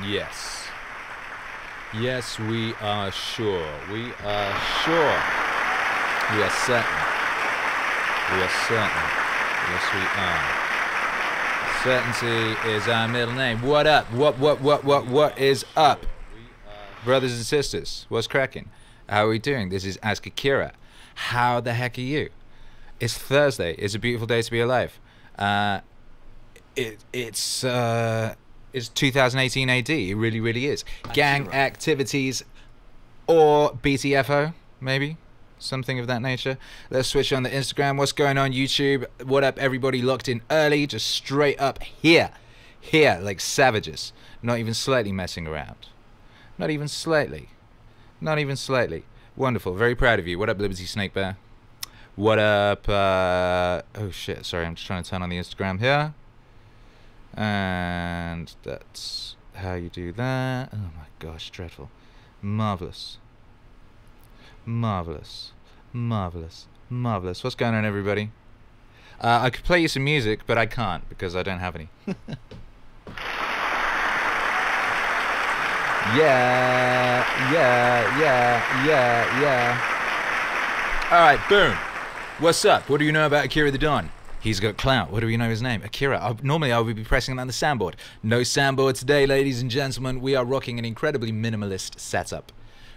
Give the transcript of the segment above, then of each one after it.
Yes. Yes, we are sure. We are sure. We are certain. We are certain. Yes, we are. Certainty is our middle name. What up? What is up? Brothers and sisters, what's cracking? How are we doing? This is Ask Akira. How the heck are you? It's Thursday. It's a beautiful day to be alive. It's 2018 AD. It really, really is. Gang activities or BTFO, maybe? Something of that nature. Let's switch on the Instagram. What's going on, YouTube? What up, everybody locked in early? Just straight up here. Here, like savages. Not even slightly messing around. Not even slightly. Not even slightly. Wonderful. Very proud of you. What up, Liberty Snake Bear? What up? Oh, shit. Sorry, I'm just trying to turn on the Instagram here. And that's how you do that. Oh my gosh, dreadful. Marvelous. Marvelous. Marvelous. Marvelous. What's going on, everybody? I could play you some music, but I can't because I don't have any. Yeah. Alright, boom. What's up? What do you know about Akira the Don? He's got clout. What do we know his name? Akira. Normally I would be pressing him on the soundboard. No soundboard today, ladies and gentlemen. We are rocking an incredibly minimalist setup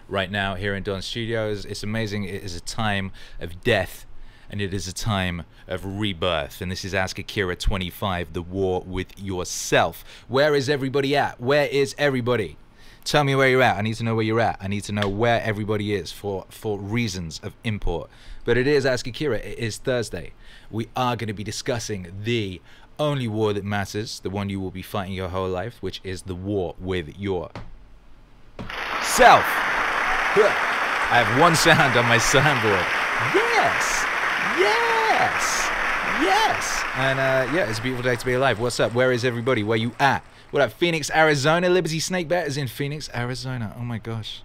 right now here in Don Studios. It's amazing. It is a time of death, and it is a time of rebirth. And this is Ask Akira 25, the war with yourself. Where is everybody at? Where is everybody? Tell me where you're at. I need to know where you're at. I need to know where everybody is for reasons of import. But it is Ask Akira. It is Thursday. We are going to be discussing the only war that matters, the one you will be fighting your whole life, which is the war with your self. I have one sound on my soundboard. Yes. Yes. Yes. And yeah, it's a beautiful day to be alive. What's up? Where is everybody? Where you at? What up, Phoenix, Arizona? Liberty Snake Bat is in Phoenix, Arizona. Oh my gosh.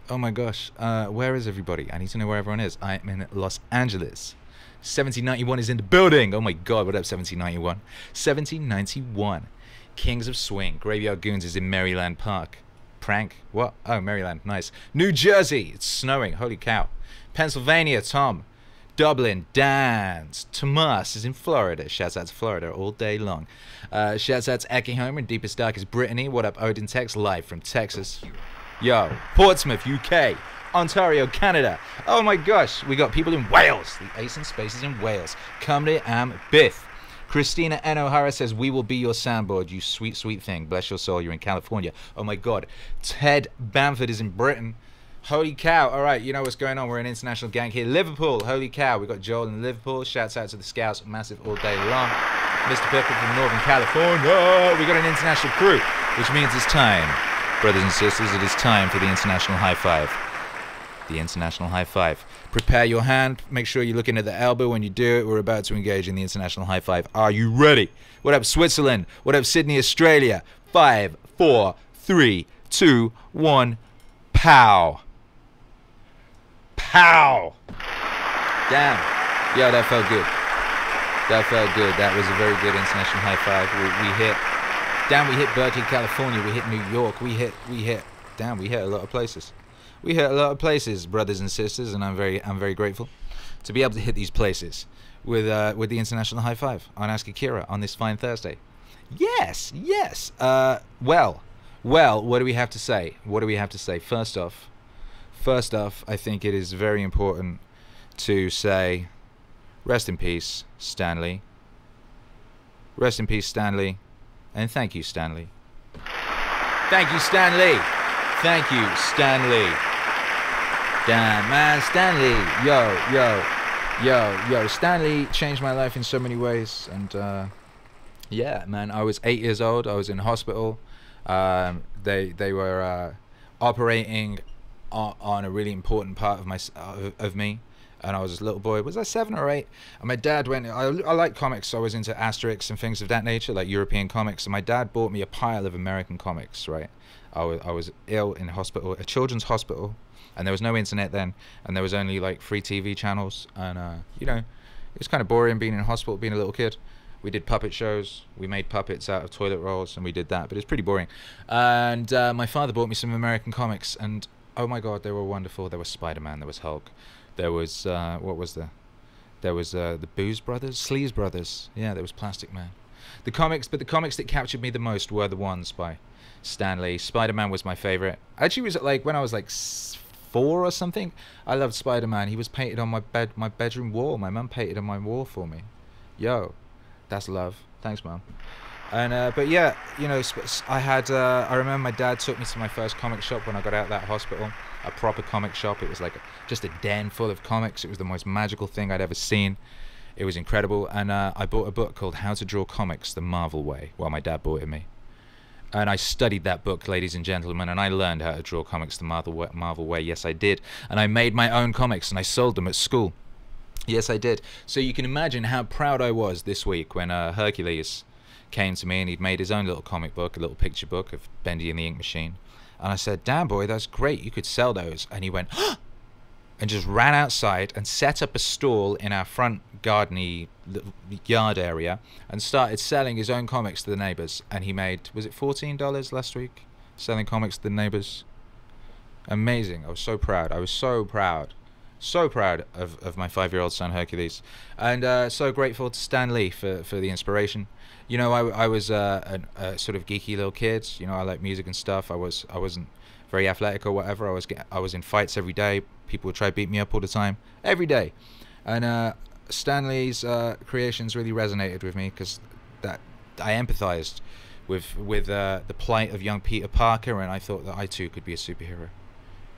Oh my gosh. Where is everybody? I need to know where everyone is. I am in Los Angeles. 1791 is in the building. Oh my god, what up, 1791? 1791. Kings of Swing. Graveyard Goons is in Maryland Park. Prank? What? Oh, Maryland. Nice. New Jersey. It's snowing. Holy cow. Pennsylvania, Tom. Dublin, Dans. Tomas is in Florida. Shouts out to Florida all day long. Shouts out to Eki Homer in Deepest Darkest Brittany. What up, Odin Tex, live from Texas. Yo, Portsmouth, UK. Ontario, Canada. Oh my gosh, we got people in Wales. The Ace and Spaces in Wales. Cymru am Biff. Christina N. O'Hara says, we will be your soundboard, you sweet, sweet thing. Bless your soul, you're in California. Oh my god. Ted Bamford is in Britain. Holy cow. All right, you know what's going on. We're an international gang here. Liverpool. Holy cow. We got Joel in Liverpool. Shouts out to the Scouts. Massive all day long. Mr. Pickle from Northern California. We got an international crew, which means it's time, brothers and sisters, it is time for the international high five. The international high five. Prepare your hand. Make sure you're looking at the elbow when you do it. We're about to engage in the international high five. Are you ready? What up, Switzerland? What up, Sydney, Australia? 5, 4, 3, 2, 1. Pow. Pow! Damn. Yo, that felt good. That felt good. That was a very good international high five. We hit Berkeley, California. We hit New York. We hit a lot of places. We hit a lot of places, brothers and sisters, and I'm very grateful to be able to hit these places with the international high five on Ask Akira on this fine Thursday. Yes. Well, what do we have to say? What do we have to say? First off, I think it is very important to say, rest in peace, Stanley. Rest in peace, Stanley. And thank you, Stanley. Thank you, Stanley. Thank you, Stanley. Damn, man, Stanley. Yo. Stanley changed my life in so many ways. And, yeah, man, I was 8 years old. I was in hospital. They were operating on a really important part of me, and I was a little boy. Was I 7 or 8? And my dad went. I like comics, so I was into Asterix and things of that nature, like European comics. And my dad bought me a pile of American comics. Right, I was ill in hospital, a children's hospital, and there was no internet then, and there was only like free TV channels, and you know, it was kind of boring being in hospital, being a little kid. We did puppet shows. We made puppets out of toilet rolls, and we did that. But it's pretty boring. And my father bought me some American comics, and oh my God, they were wonderful. There was Spider-Man. There was Hulk. There was what was there? There was the Booze Brothers, Sleaze Brothers. Yeah, there was Plastic Man. The comics that captured me the most were the ones by Stan Lee. Spider-Man was my favorite. Actually, it was like when I was like 4 or something. I loved Spider-Man. He was painted on my bedroom wall. My mum painted on my wall for me. Yo, that's love. Thanks, Mum. And but yeah, you know, I remember my dad took me to my first comic shop when I got out of that hospital. A proper comic shop. It was like just a den full of comics. It was the most magical thing I'd ever seen. It was incredible. And I bought a book called How to Draw Comics the Marvel Way. Well, my dad bought it me. And I studied that book, ladies and gentlemen, and I learned how to draw comics the Marvel way. Yes, I did. And I made my own comics, and I sold them at school. Yes, I did. So you can imagine how proud I was this week when Hercules came to me, and he'd made his own little comic book, a little picture book of Bendy and the Ink Machine. And I said, "Damn, boy, that's great. You could sell those." And he went, "Huh!" And just ran outside and set up a stall in our front gardeny yard area and started selling his own comics to the neighbors. And he made, was it $14 last week, selling comics to the neighbors? Amazing. I was so proud. I was so proud. So proud of my 5-year-old son Hercules. And so grateful to Stan Lee for the inspiration. You know, I was a sort of geeky little kid. You know, I like music and stuff. I wasn't very athletic or whatever. I was in fights every day. People would try to beat me up all the time, every day. And Stan Lee's creations really resonated with me because that I empathized with the plight of young Peter Parker, and I thought that I too could be a superhero.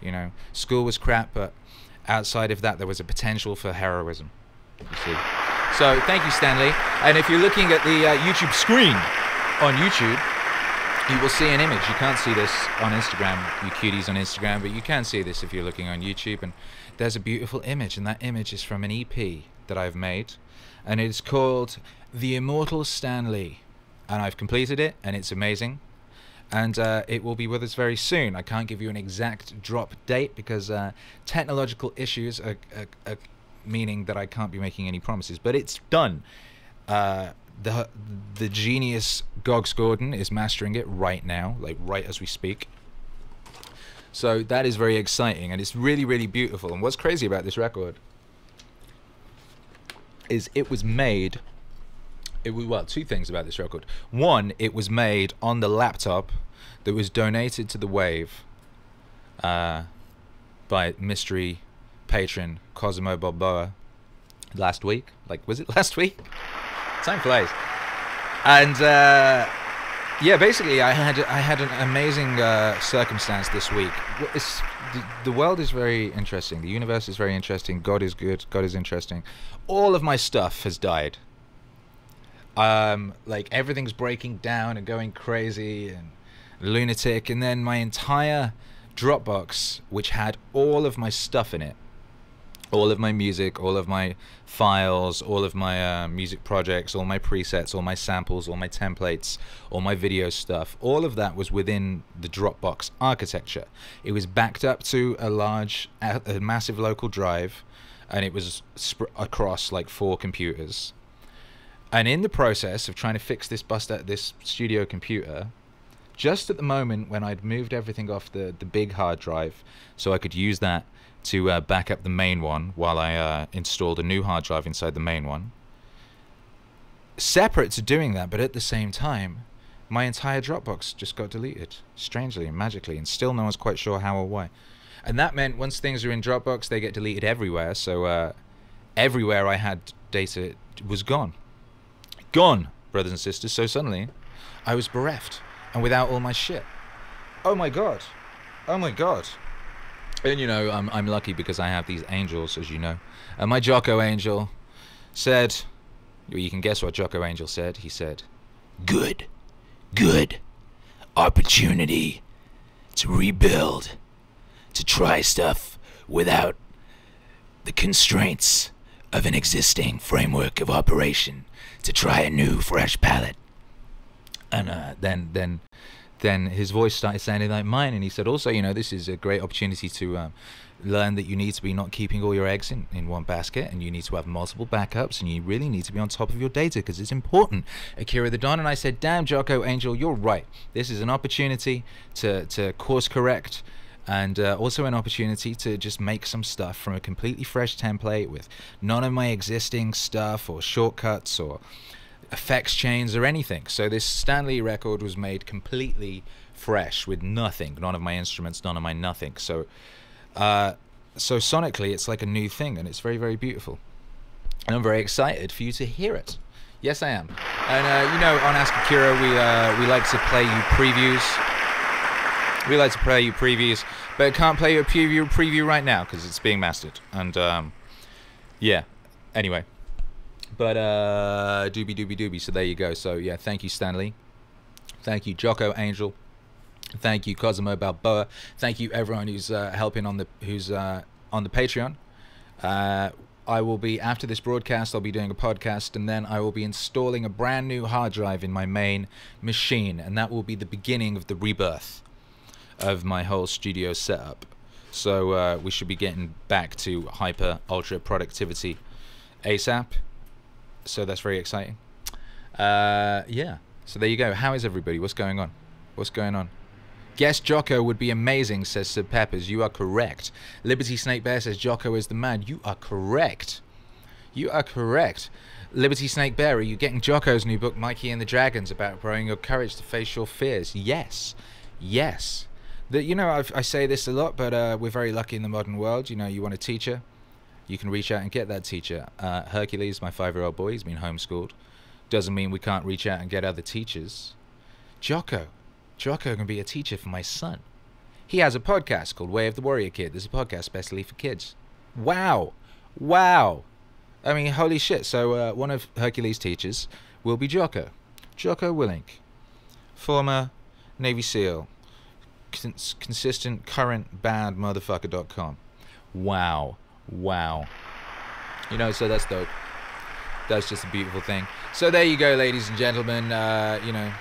You know, school was crap, but outside of that, there was a potential for heroism. You see. So thank you, Stan Lee. And if you're looking at the YouTube screen on YouTube, you will see an image. You can't see this on Instagram, you cuties on Instagram, but you can see this if you're looking on YouTube. And there's a beautiful image, and that image is from an EP that I've made, and it's called The Immortal Stan Lee. And I've completed it, and it's amazing. And it will be with us very soon. I can't give you an exact drop date because technological issues are meaning that I can't be making any promises. But it's done. The genius Gogs Gordon is mastering it right now, like right as we speak. So that is very exciting, and it's really, really beautiful. And what's crazy about this record is it was made. Well, 2 things about this record. One, it was made on the laptop that was donated to the Wave by mystery patron Cosimo Balboa last week. Like, was it last week? Time flies. And yeah, basically, I had an amazing circumstance this week. The world is very interesting. The universe is very interesting. God is good. God is interesting. All of my stuff has died. Like everything's breaking down and going crazy and lunatic, and then my entire Dropbox, which had all of my stuff in it, all of my music, all of my files, all of my music projects, all my presets, all my samples, all my templates, all my video stuff, all of that was within the Dropbox architecture. It was backed up to a massive local drive, and it was across like 4 computers. And in the process of trying to fix this studio computer, just at the moment when I'd moved everything off the big hard drive so I could use that to back up the main one while I installed a new hard drive inside the main one, separate to doing that, but at the same time, my entire Dropbox just got deleted, strangely and magically, and still no one's quite sure how or why. And that meant once things are in Dropbox, they get deleted everywhere, so everywhere I had data was gone. Gone, brothers and sisters. So suddenly I was bereft and without all my shit. Oh my god. Oh my god. And you know, I'm lucky because I have these angels, as you know. And my Jocko Angel said, well, you can guess what Jocko Angel said. He said, good opportunity to rebuild, to try stuff without the constraints of an existing framework of operation, to try a new fresh palette. And then then his voice started sounding like mine, and he said, also, you know, this is a great opportunity to learn that you need to be not keeping all your eggs in one basket, and you need to have multiple backups, and you really need to be on top of your data because it's important, Akira the Don. And I said, damn, Jocko Angel, you're right. This is an opportunity to course correct, and also an opportunity to just make some stuff from a completely fresh template with none of my existing stuff or shortcuts or effects chains or anything. So this Stanley record was made completely fresh with nothing, none of my instruments, none of my nothing. So so sonically it's like a new thing, and it's very, very beautiful, and I'm very excited for you to hear it. Yes, I am. And you know, on Ask Akira, we like to play you previews. We like to play you previews, but I can't play you a preview right now because it's being mastered. And yeah, anyway. But doobie. So there you go. So yeah, thank you, Stanley. Thank you, Jocko Angel. Thank you, Cosimo Balboa. Thank you, everyone who's helping on the Patreon. I will be, after this broadcast, I'll be doing a podcast, and then I will be installing a brand new hard drive in my main machine, and that will be the beginning of the rebirth of my whole studio setup. So we should be getting back to hyper ultra productivity ASAP. So that's very exciting. Yeah. So there you go. How is everybody? What's going on? What's going on? Guess Jocko would be amazing, says Sir Peppers. You are correct. Liberty Snake Bear says Jocko is the man. You are correct. You are correct. Liberty Snake Bear, are you getting Jocko's new book, Mikey and the Dragons, about growing your courage to face your fears? Yes. Yes. You know, I say this a lot, but we're very lucky in the modern world. You know, you want a teacher, you can reach out and get that teacher. Hercules, my 5-year-old boy, he's been homeschooled. Doesn't mean we can't reach out and get other teachers. Jocko can be a teacher for my son. He has a podcast called Way of the Warrior Kid. There's a podcast especially for kids. Wow. Wow. I mean, holy shit. So one of Hercules' teachers will be Jocko. Jocko Willink, former Navy SEAL, consistent, current, bad motherfucker.com. Wow. Wow. You know, so that's dope. That's just a beautiful thing. So there you go, ladies and gentlemen. You know,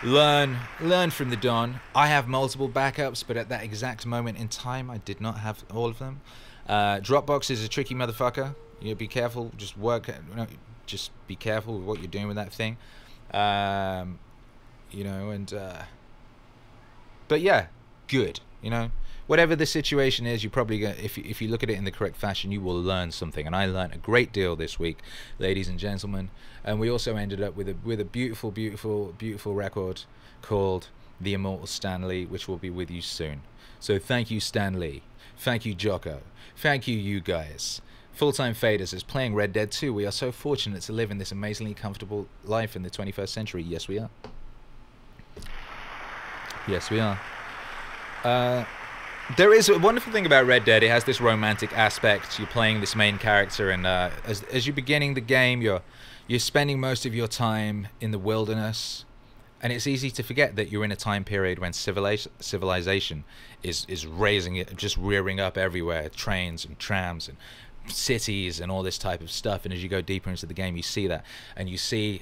learn from the Don. I have multiple backups, but at that exact moment in time, I did not have all of them. Dropbox is a tricky motherfucker. You know, be careful. Just just be careful with what you're doing with that thing. You know, and but yeah, good. You know, whatever the situation is, you probably get, if you look at it in the correct fashion, you will learn something. And I learned a great deal this week, ladies and gentlemen. And we also ended up with a beautiful record called The Immortal Stan Lee, which will be with you soon. So thank you, Stan Lee. Thank you, Jocko. Thank you, you guys. Full-Time Faders is playing Red Dead 2. We are so fortunate to live in this amazingly comfortable life in the 21st century. Yes, we are. Yes, we are. There is a wonderful thing about Red Dead. It has this romantic aspect. You're playing this main character, and as you're beginning the game, you're spending most of your time in the wilderness, and it's easy to forget that you're in a time period when civilization is just rearing up everywhere, trains and trams and cities and all this type of stuff. And as you go deeper into the game, you see that, and you see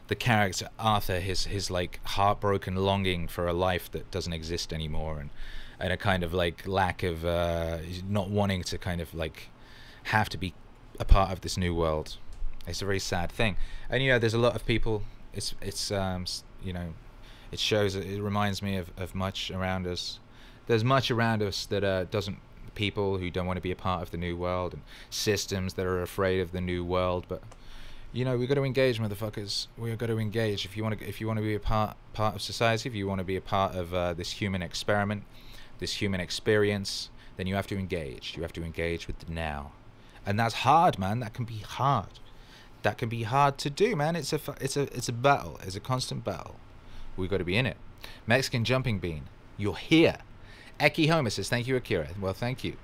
the character Arthur, his like heartbroken longing for a life that doesn't exist anymore, and a kind of like lack of not wanting to kind of like have to be a part of this new world. It's a very sad thing. And you know, there's a lot of people, it's you know, it reminds me of much around us. There's much around us that people who don't want to be a part of the new world, and systems that are afraid of the new world. But you know, we've got to engage, motherfuckers. We've got to engage. If you want to be a part of society, if you want to be a part of this human experiment, this human experience, then you have to engage. You have to engage with the now, and that's hard, man. That can be hard. That can be hard to do, man. It's a battle. It's a constant battle. We've got to be in it. Mexican Jumping Bean, you're here. Eki Homer says, thank you, Akira. Well, thank you.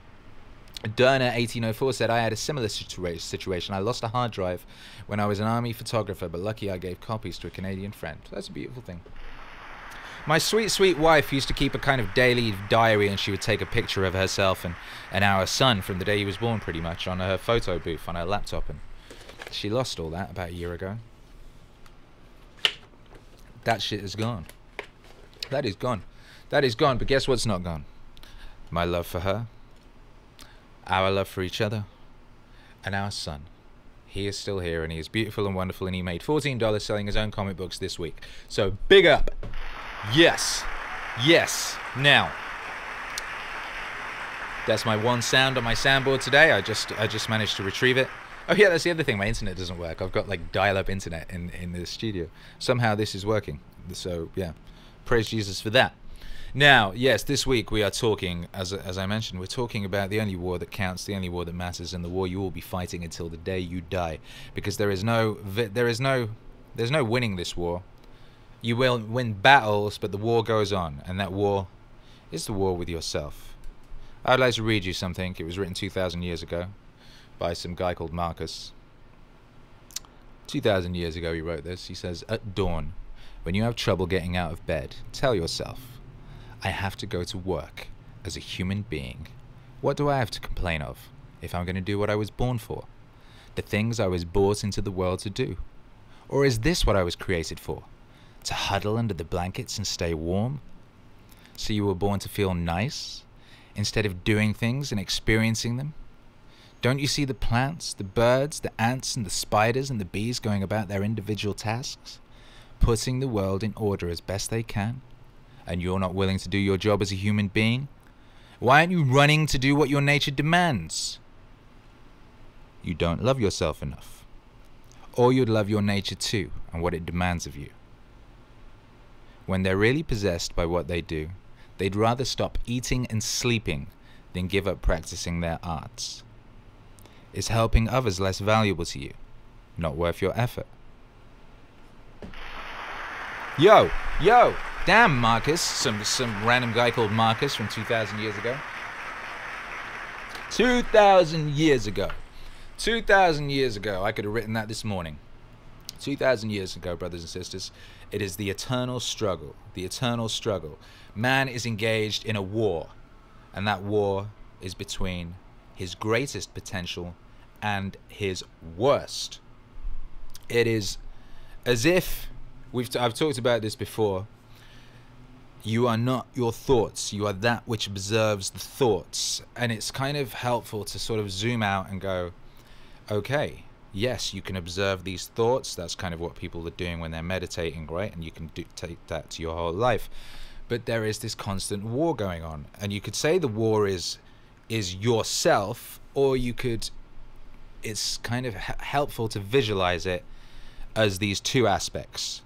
Derner 1804 said, I had a similar situation. I lost a hard drive when I was an army photographer, but lucky I gave copies to a Canadian friend. That's a beautiful thing. My sweet, sweet wife used to keep a kind of daily diary, and she would take a picture of herself and our son from the day he was born, pretty much, on her photo booth on her laptop. And she lost all that about a year ago. That shit is gone. That is gone. That is gone. But guess what's not gone? My love for her, our love for each other, and our son. He is still here, and he is beautiful and wonderful, and he made $14 selling his own comic books this week. So big up. Yes. Yes. Now, that's my one sound on my soundboard today. I just managed to retrieve it. Oh yeah, that's the other thing. My internet doesn't work. I've got like dial-up internet in the studio. Somehow this is working. So yeah, praise Jesus for that. Now, yes, this week we are talking, as I mentioned, we're talking about the only war that counts, the only war that matters, and the war you will be fighting until the day you die, because there's no winning this war. You will win battles, but the war goes on, and that war is the war with yourself. I'd like to read you something. It was written 2,000 years ago by some guy called Marcus. 2,000 years ago he wrote this. He says, "At dawn, when you have trouble getting out of bed, tell yourself, I have to go to work as a human being. What do I have to complain of if I'm going to do what I was born for? The things I was brought into the world to do? Or is this what I was created for? To huddle under the blankets and stay warm? So you were born to feel nice instead of doing things and experiencing them? Don't you see the plants, the birds, the ants and the spiders and the bees going about their individual tasks, putting the world in order as best they can? And you're not willing to do your job as a human being? Why aren't you running to do what your nature demands? You don't love yourself enough. Or you'd love your nature too and what it demands of you. When they're really possessed by what they do, they'd rather stop eating and sleeping than give up practicing their arts. Is helping others less valuable to you? Not worth your effort? Yo! Damn, Marcus. Some random guy called Marcus from 2,000 years ago. 2,000 years ago. 2,000 years ago. I could have written that this morning. 2,000 years ago, brothers and sisters. It is the eternal struggle. The eternal struggle. Man is engaged in a war. And that war is between his greatest potential and his worst. It is as if... I've talked about this before. You are not your thoughts. You are that which observes the thoughts. And it's kind of helpful to sort of zoom out and go, okay, yes, you can observe these thoughts. That's kind of what people are doing when they're meditating, right? And you can take that to your whole life. But there is this constant war going on. And you could say the war is yourself, or you could... It's kind of helpful to visualize it as these two aspects.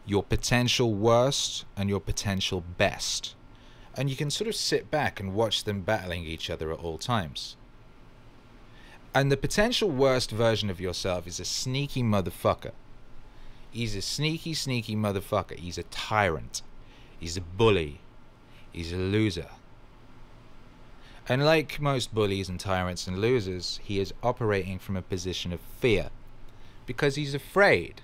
Your potential worst and your potential best. And you can sort of sit back and watch them battling each other at all times. And the potential worst version of yourself is a sneaky motherfucker. He's a sneaky motherfucker. He's a tyrant. He's a bully. He's a loser. And like most bullies and tyrants and losers, he is operating from a position of fear. Because he's afraid.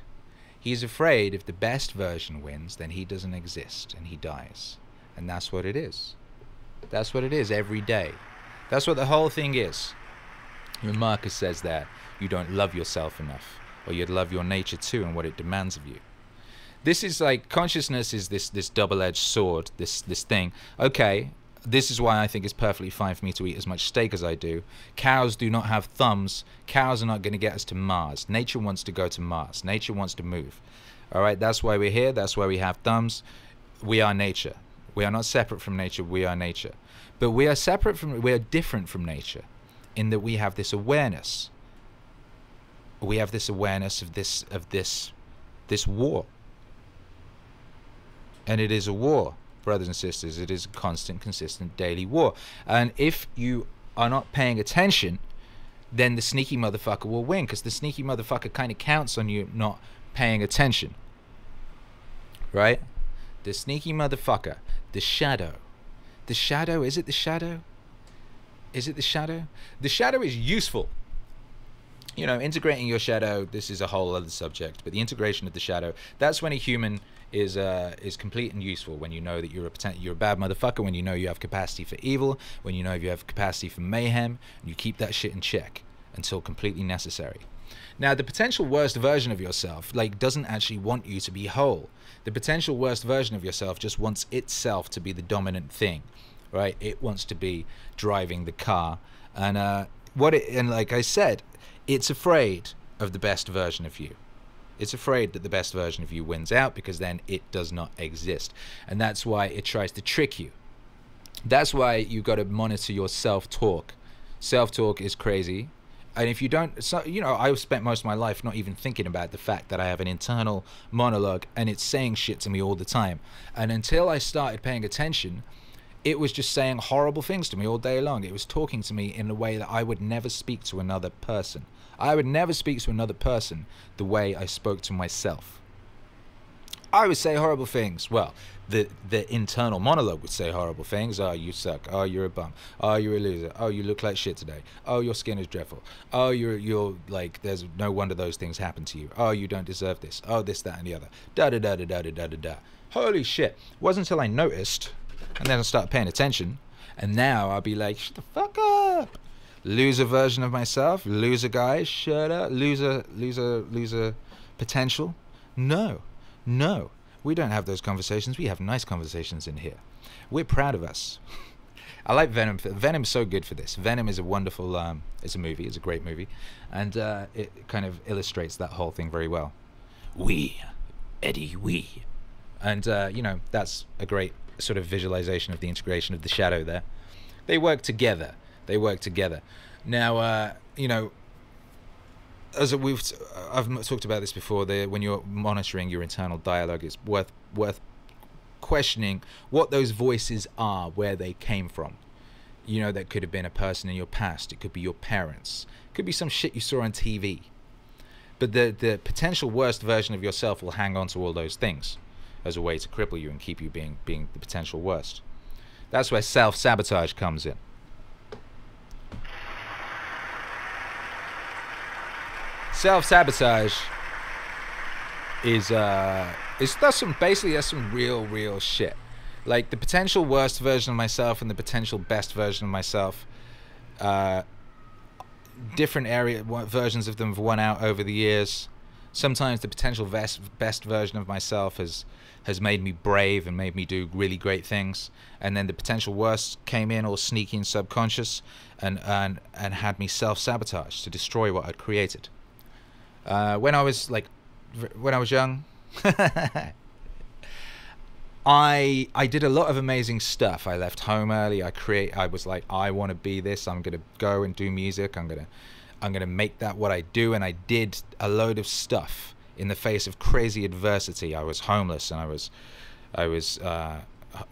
He's afraid if the best version wins, then he doesn't exist and he dies. And that's what it is. That's what it is every day. That's what the whole thing is. When Marcus says that, you don't love yourself enough, or you'd love your nature too and what it demands of you. This is like, consciousness is this double-edged sword, this thing. Okay, this is why I think it's perfectly fine for me to eat as much steak as I do. Cows do not have thumbs. Cows are not going to get us to Mars. Nature wants to go to Mars. Nature wants to move. All right, that's why we're here. That's why we have thumbs. We are nature. We are not separate from nature. We are nature. But we are different from nature in that we have this awareness. We have this awareness of this war. And it is a war. Brothers and sisters, it is a constant, consistent daily war. And if you are not paying attention, then the sneaky motherfucker will win, because the sneaky motherfucker kind of counts on you not paying attention. Right? The sneaky motherfucker. The shadow. The shadow, is it the shadow? Is it the shadow? The shadow is useful. You know, integrating your shadow, this is a whole other subject, but the integration of the shadow, that's when a human is complete and useful, when you know that you're a bad motherfucker, when you know you have capacity for evil, when you know you have capacity for mayhem, and you keep that shit in check until completely necessary. Now, the potential worst version of yourself, like, doesn't actually want you to be whole. The potential worst version of yourself just wants itself to be the dominant thing, right? It wants to be driving the car. And and like I said, it's afraid of the best version of you. It's afraid that the best version of you wins out, because then it does not exist. And that's why it tries to trick you. That's why you got to monitor your self-talk. Self-talk is crazy. And if you don't, so, you know, I've spent most of my life not even thinking about the fact that I have an internal monologue and it's saying shit to me all the time. And until I started paying attention, it was just saying horrible things to me all day long. It was talking to me in a way that I would never speak to another person. I would never speak to another person the way I spoke to myself. I would say horrible things. Well, the internal monologue would say horrible things. Oh, you suck. Oh, you're a bum. Oh, you're a loser. Oh, you look like shit today. Oh, your skin is dreadful. Oh, you're like, there's no wonder those things happen to you. Oh, you don't deserve this. Oh, this, that, and the other. Da da da da da da da da. Holy shit. It wasn't until I noticed, and then I started paying attention, and now I'll be like, shut the fuck up. Loser version of myself. Loser guy. Shut up. Loser potential. No. No, we don't have those conversations. We have nice conversations in here. We're proud of us. I like Venom. Venom's so good for this. Venom is a wonderful, it's a movie. It's a great movie. And it kind of illustrates that whole thing very well. We, Eddie, we. And, you know, that's a great sort of visualization of the integration of the shadow there. They work together. They work together. Now, you know, as I've talked about this before, when you're monitoring your internal dialogue, it's worth questioning what those voices are, where they came from. You know, that could have been a person in your past. It could be your parents. It could be some shit you saw on TV. But the potential worst version of yourself will hang on to all those things as a way to cripple you and keep you being the potential worst. That's where self-sabotage comes in. Self-sabotage is that's some real shit. Like, the potential worst version of myself and the potential best version of myself, different versions of them have won out over the years. Sometimes the potential best version of myself has made me brave and made me do really great things, and then the potential worst came in, all sneaky and subconscious, and had me self-sabotage to destroy what I'd created. When I was young, I did a lot of amazing stuff. I left home early. I was like, I want to be this. I'm gonna go and do music. I'm gonna make that what I do. And I did a load of stuff in the face of crazy adversity. I was homeless, and I was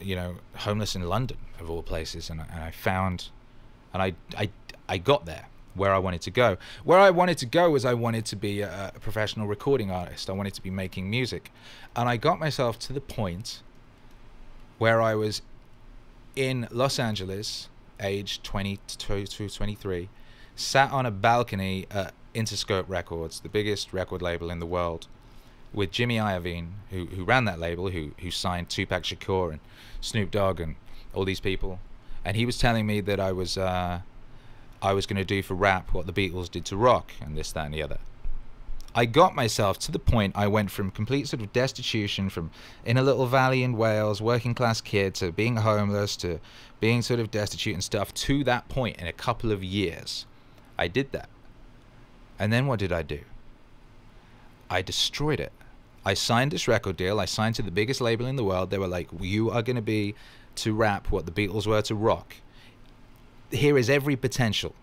you know, homeless in London of all places. And I got there. Where I wanted to go. Where I wanted to go was I wanted to be a professional recording artist. I wanted to be making music. And I got myself to the point where I was in Los Angeles, aged 22 to 23, sat on a balcony at Interscope Records, the biggest record label in the world, with Jimmy Iovine, who ran that label, who signed Tupac Shakur and Snoop Dogg and all these people. And he was telling me that I was going to do for rap what the Beatles did to rock, and this, that, and the other. I got myself to the point I went from complete sort of destitution, from in a little valley in Wales, working class kid, to being homeless, to being sort of destitute and stuff, to that point in a couple of years. I did that. And then what did I do? I destroyed it. I signed this record deal. I signed to the biggest label in the world. They were like, you are going to be to rap what the Beatles were to rock. Here is every potential.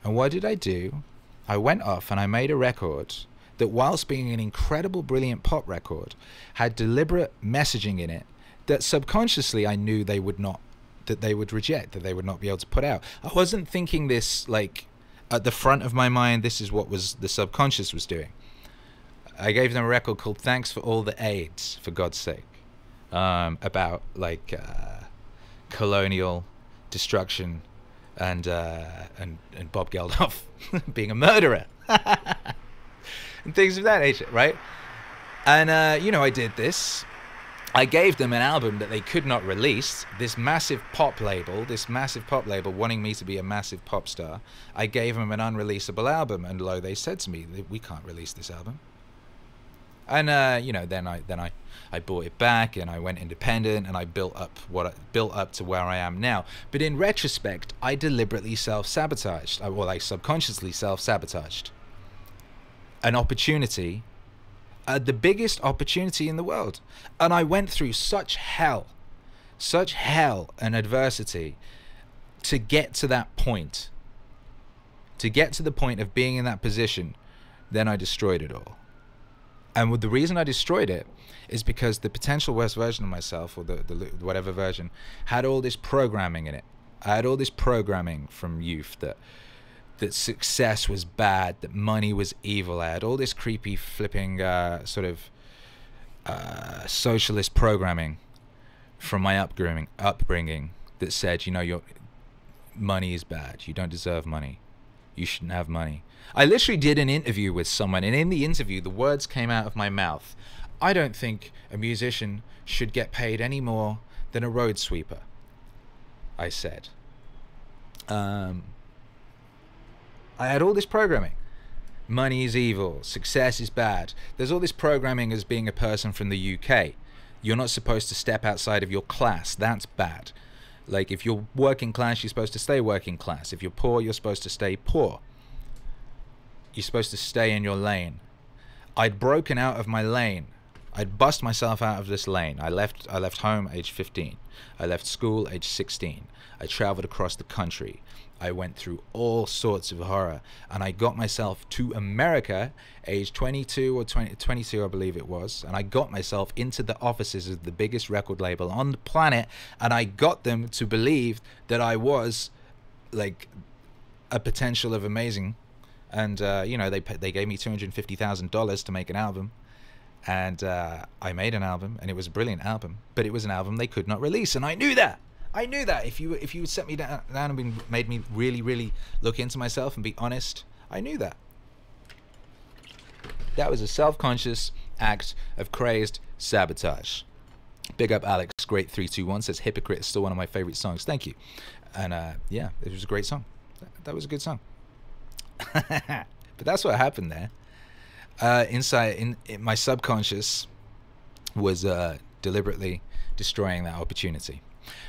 And what did I do? I went off and I made a record that, whilst being an incredible, brilliant pop record, had deliberate messaging in it that subconsciously I knew they would reject, that they would not be able to put out. I wasn't thinking this like at the front of my mind. This is what the subconscious was doing. I gave them a record called Thanks for All the AIDS, for God's sake, about like colonial destruction and Bob Geldof being a murderer and things of that nature, right? And you know, I did this, I gave them an album that they could not release, this massive pop label wanting me to be a massive pop star. I gave them an unreleasable album, and lo, they said to me, we can't release this album. And you know, then I bought it back, and I went independent, and I built up to where I am now. But in retrospect, I deliberately self-sabotaged. Well, I subconsciously self-sabotaged an opportunity, the biggest opportunity in the world. And I went through such hell and adversity to get to that point, to get to the point of being in that position. Then I destroyed it all. And the reason I destroyed it is because the potential worst version of myself, or the whatever version, had all this programming in it. I had all this programming from youth that success was bad, that money was evil. I had all this creepy flipping sort of socialist programming from my upbringing that said, you know, your money is bad. You don't deserve money. You shouldn't have money. I literally did an interview with someone, and in the interview, the words came out of my mouth: I don't think a musician should get paid any more than a road sweeper. I said. I had all this programming. Money is evil. Success is bad. There's all this programming as being a person from the UK. You're not supposed to step outside of your class. That's bad. Like, if you're working class, you're supposed to stay working class. If you're poor, you're supposed to stay poor. You're supposed to stay in your lane. I'd broken out of my lane. I'd bust myself out of this lane. I left home age 15. I left school age 16. I traveled across the country. I went through all sorts of horror, and I got myself to America age 22 or 22, I believe it was, and I got myself into the offices of the biggest record label on the planet, and I got them to believe that I was like a potential of amazing. And you know, they gave me $250,000 to make an album, and I made an album, and it was a brilliant album, but it was an album they could not release, and I knew that. I knew that. If you set me down and made me really look into myself and be honest, I knew that. That was a self-conscious act of crazed sabotage. Big up Alex, great 321, says Hypocrite is still one of my favorite songs. Thank you. And yeah, it was a great song. That was a good song. But that's what happened there. Inside in my subconscious was deliberately destroying that opportunity.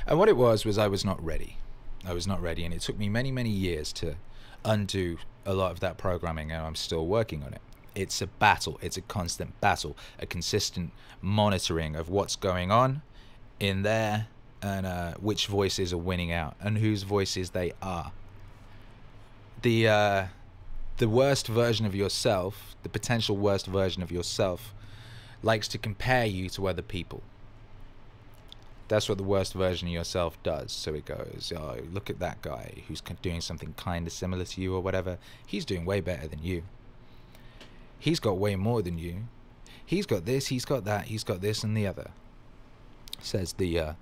And what it was I was not ready. I was not ready, and it took me many years to undo a lot of that programming, and I'm still working on it. It's a battle. It's a constant battle, a consistent monitoring of what's going on in there, and which voices are winning out and whose voices they are. The worst version of yourself, the potential worst version of yourself, likes to compare you to other people. That's what the worst version of yourself does. So it goes, oh, look at that guy who's doing something kind of similar to you or whatever. He's doing way better than you. He's got way more than you. He's got this, he's got that, he's got this and the other. Says the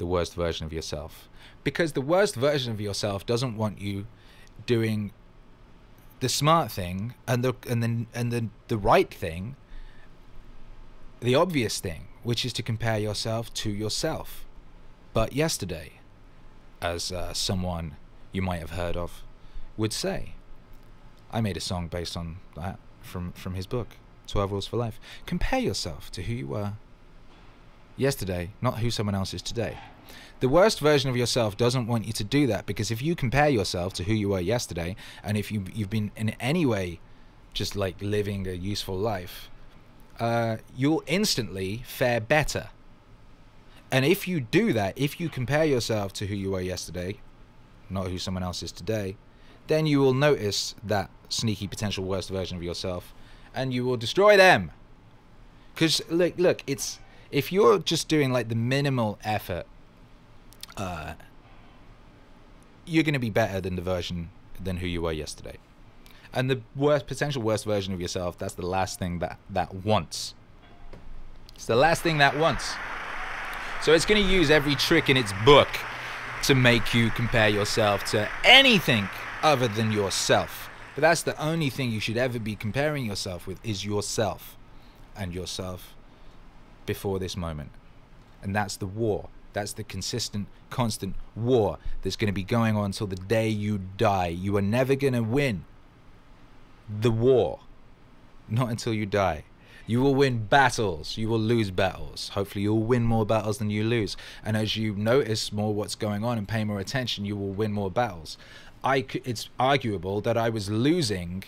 worst version of yourself. Because the worst version of yourself doesn't want you doing the smart thing and the right thing, the obvious thing, which is to compare yourself to yourself. But yesterday, as someone you might have heard of would say, I made a song based on that from his book, 12 Rules for Life. Compare yourself to who you were yesterday, not who someone else is today. The worst version of yourself doesn't want you to do that, because if you compare yourself to who you were yesterday, and if you've been in any way just like living a useful life, you'll instantly fare better. And if you do that, if you compare yourself to who you were yesterday, not who someone else is today, then you will notice that sneaky potential worst version of yourself, and you will destroy them. Because look, it's, if you're just doing like the minimal effort, you're going to be better than who you were yesterday. And the potential worst version of yourself, that's the last thing that wants. It's the last thing that wants. So it's going to use every trick in its book to make you compare yourself to anything other than yourself. But that's the only thing you should ever be comparing yourself with, is yourself, and yourself before this moment. And that's the war. That's the consistent, constant war that's going to be going on until the day you die. You are never going to win the war. Not until you die. You will win battles. You will lose battles. Hopefully you'll win more battles than you lose. And as you notice more what's going on and pay more attention, you will win more battles. It's arguable that I was losing,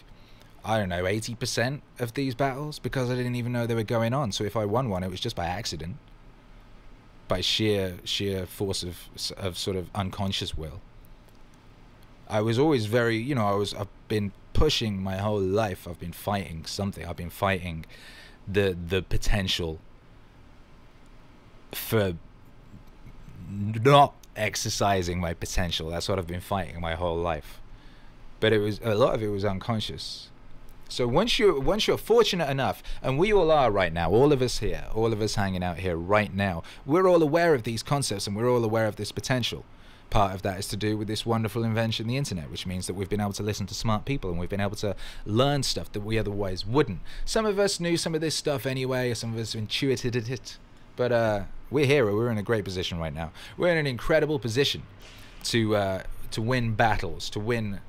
I don't know, 80% of these battles because I didn't even know they were going on. So if I won one, it was just by accident. By sheer force of sort of unconscious will. I was always very, you know, I've been pushing my whole life. I've been fighting something. I've been fighting the potential for not exercising my potential. That's what I've been fighting my whole life. But it was, a lot of it was unconscious. So once you're fortunate enough, and we all are right now, all of us here, all of us hanging out here right now, we're all aware of these concepts and we're all aware of this potential. Part of that is to do with this wonderful invention, the internet, which means that we've been able to listen to smart people and we've been able to learn stuff that we otherwise wouldn't. Some of us knew some of this stuff anyway, some of us intuited it, but we're here, we're in a great position right now. We're in an incredible position to win battles, to win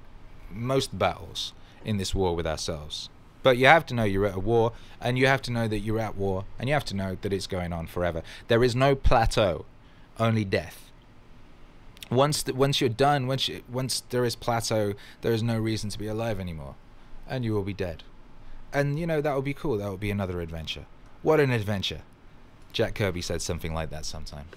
most battles in this war with ourselves. But you have to know you're at a war, and you have to know that you're at war, and you have to know that it's going on forever. There is no plateau, only death. Once you're done, once there is plateau, there is no reason to be alive anymore, and you will be dead. And you know, that would be cool. That would be another adventure. What an adventure. Jack Kirby said something like that sometime.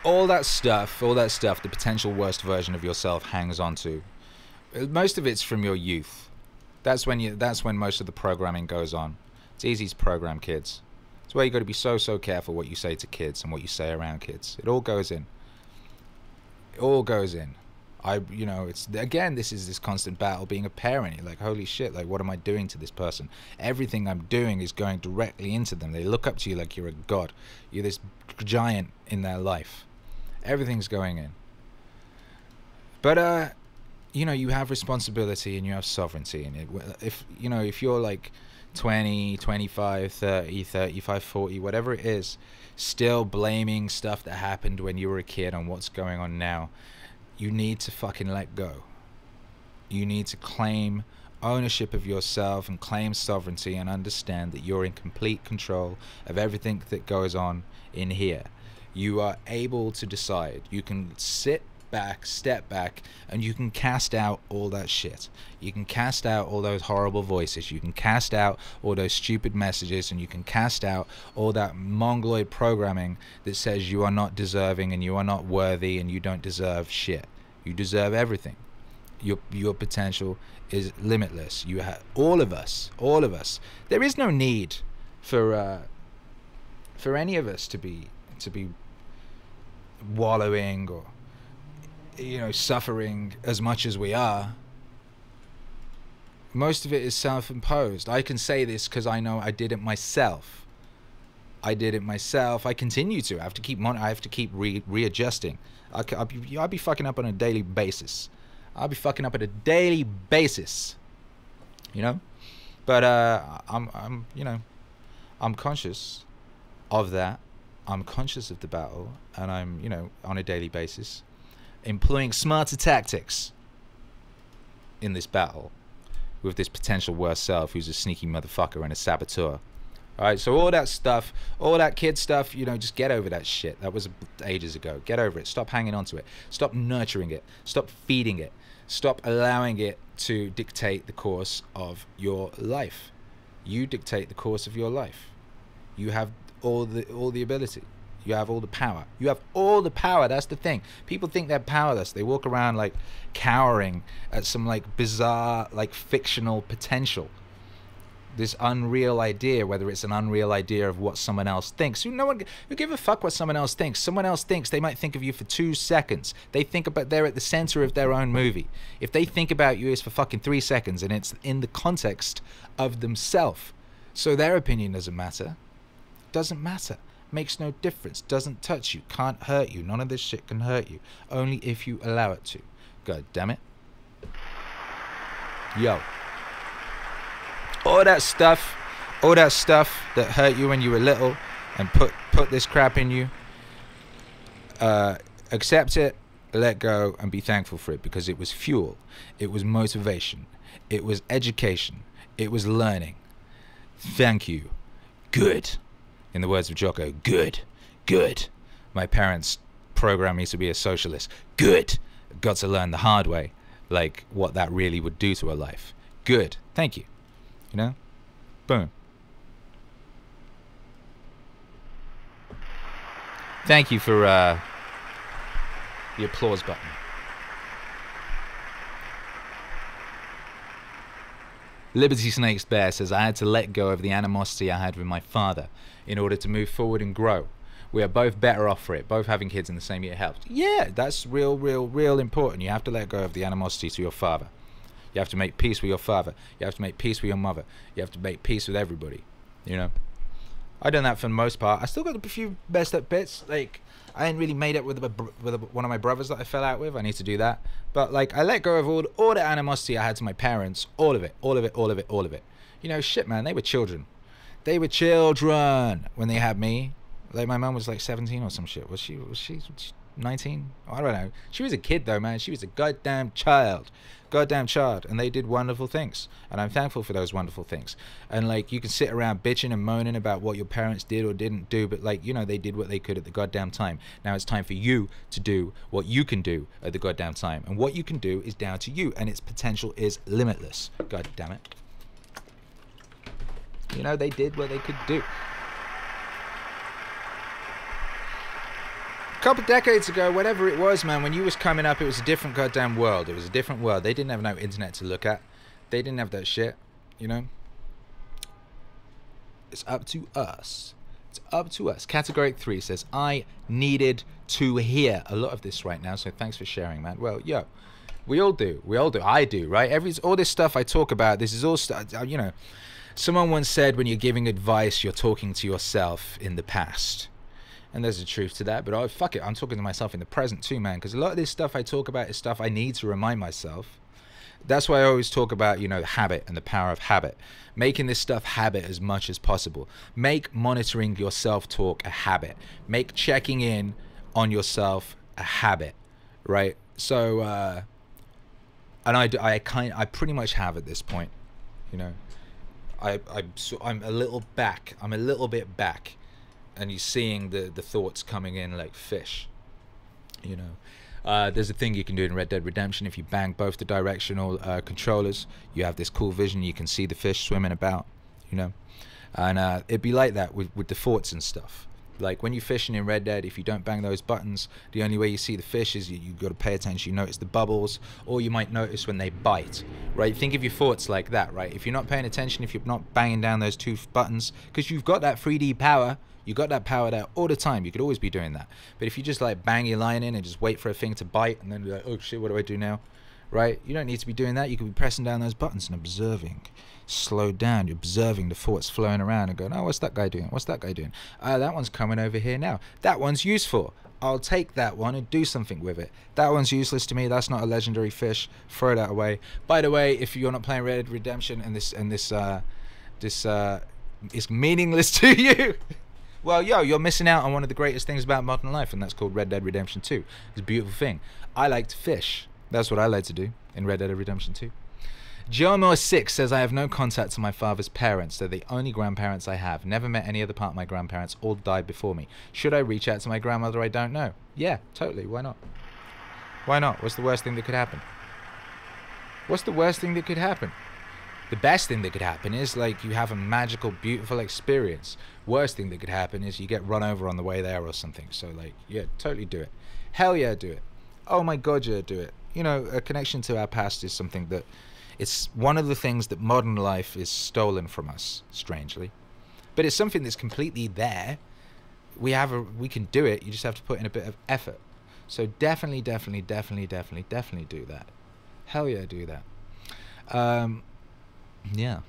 All that stuff, the potential worst version of yourself hangs on to. Most of it's from your youth. That's when most of the programming goes on. It's easy to program kids. It's where you got to be so careful what you say to kids and what you say around kids. It all goes in. It all goes in. You know, it's, again, this is this constant battle being a parent. You're like, holy shit, like, what am I doing to this person? Everything I'm doing is going directly into them. They look up to you like you're a god. You're this giant in their life. Everything's going in. But you know, you have responsibility and you have sovereignty, and if you know, if you're like 20, 25, 30, 35, 40, whatever it is, still blaming stuff that happened when you were a kid on what's going on now, you need to fucking let go. You need to claim ownership of yourself and claim sovereignty and understand that you're in complete control of everything that goes on in here. You are able to decide. You can sit back, step back, and you can cast out all that shit. You can cast out all those horrible voices. You can cast out all those stupid messages, and you can cast out all that mongoloid programming that says you are not deserving and you are not worthy and you don't deserve shit. You deserve everything. Your potential is limitless. You have all of us. There is no need for any of us to be wallowing or, you know, suffering as much as we are. Most of it is self-imposed. I can say this because I know I did it myself. I continue to. I have to keep readjusting. I'll be fucking up on a daily basis. You know, but I'm you know, I'm conscious of that. I'm conscious of the battle, and I'm, you know, on a daily basis employing smarter tactics in this battle with this potential worst self who's a sneaky motherfucker and a saboteur. Alright, so all that stuff, all that kid stuff, you know, just get over that shit. That was ages ago. Get over it. Stop hanging on to it. Stop nurturing it. Stop feeding it. Stop allowing it to dictate the course of your life. You dictate the course of your life. You have all the ability. You have all the power. You have all the power. That's the thing. People think they're powerless. They walk around like cowering at some like bizarre, like fictional potential. This unreal idea, whether it's an unreal idea of what someone else thinks. Who give a fuck what someone else thinks? Someone else thinks, they might think of you for 2 seconds. They think about, they're at the center of their own movie. If they think about you, it's for fucking 3 seconds, and it's in the context of themselves. So their opinion doesn't matter. Doesn't matter. Makes no difference. Doesn't touch you. Can't hurt you. None of this shit can hurt you. Only if you allow it to. God damn it. Yo. All that stuff that hurt you when you were little and put this crap in you, accept it, let go, and be thankful for it, because it was fuel, it was motivation, it was education, it was learning. Thank you. Good. In the words of Jocko, good. Good. My parents programmed me to be a socialist. Good. Got to learn the hard way, like what that really would do to a life. Good. Thank you. You know? Boom. Thank you for the applause button. Liberty Snakes Bear says, I had to let go of the animosity I had with my father in order to move forward and grow. We are both better off for it. Both having kids in the same year helped. Yeah, that's real important. You have to let go of the animosity to your father. You have to make peace with your father. You have to make peace with your mother. You have to make peace with everybody. You know? I've done that for the most part. I still got a few messed up bits. Like, I ain't really made it with one of my brothers that I fell out with. I need to do that. But, like, I let go of all the animosity I had to my parents. All of it. All of it. All of it. All of it. You know, shit, man. They were children. They were children when they had me. Like, my mum was like 17 or some shit. Was she 19? I don't know. She was a kid though, man. She was a goddamn child. Goddamn child. And they did wonderful things. And I'm thankful for those wonderful things. And like, you can sit around bitching and moaning about what your parents did or didn't do, but like, you know, they did what they could at the goddamn time. Now it's time for you to do what you can do at the goddamn time. And what you can do is down to you, and its potential is limitless. God damn it. You know, they did what they could do. Couple decades ago, whatever it was, man, when you was coming up, it was a different goddamn world. It was a different world. They didn't have no internet to look at. They didn't have that shit, you know? It's up to us. It's up to us. Categoric 3 says, I needed to hear a lot of this right now, so thanks for sharing, man. Well, yo, we all do. We all do. I do, right? All this stuff I talk about, this is all stuff, you know. Someone once said, when you're giving advice, you're talking to yourself in the past. And there's a truth to that, but oh, fuck it, I'm talking to myself in the present too, man, because a lot of this stuff I talk about is stuff I need to remind myself. That's why I always talk about, you know, habit and the power of habit. Making this stuff habit as much as possible. Make monitoring your self-talk a habit. Make checking in on yourself a habit, right? So, and I pretty much have at this point, you know. I'm a little back. I'm a little bit back. And you're seeing the thoughts coming in like fish, you know. There's a thing you can do in Red Dead Redemption. If you bang both the directional controllers, you have this cool vision. You can see the fish swimming about, you know. And it'd be like that with the thoughts and stuff. Like when you're fishing in Red Dead, if you don't bang those buttons, the only way you see the fish is you got to pay attention. You notice the bubbles, or you might notice when they bite, right? Think of your thoughts like that, right? If you're not paying attention, if you're not banging down those two buttons, because you've got that 3D power, you got that power there all the time. You could always be doing that. But if you just like bang your line in and just wait for a thing to bite and then be like, oh shit, what do I do now? Right? You don't need to be doing that. You could be pressing down those buttons and observing. Slow down. You're observing the thoughts flowing around and going, oh, what's that guy doing? What's that guy doing? That one's coming over here now. That one's useful. I'll take that one and do something with it. That one's useless to me. That's not a legendary fish. Throw that away. By the way, if you're not playing Red Dead Redemption and this is meaningless to you, well, yo, you're missing out on one of the greatest things about modern life, and that's called Red Dead Redemption 2. It's a beautiful thing. I like to fish. That's what I like to do in Red Dead Redemption 2. Jomo6 says, I have no contact to my father's parents. They're the only grandparents I have. Never met any other part of my grandparents. All died before me. Should I reach out to my grandmother I don't know? Yeah, totally. Why not? Why not? What's the worst thing that could happen? What's the worst thing that could happen? The best thing that could happen is like you have a magical, beautiful experience. Worst thing that could happen is you get run over on the way there or something. So like, yeah, totally do it. Hell yeah, do it. Oh my God, yeah, do it. You know, a connection to our past is something that, it's one of the things that modern life is stolen from us, strangely. But it's something that's completely there. We can do it. You just have to put in a bit of effort. So definitely do that. Hell yeah, do that. Yeah.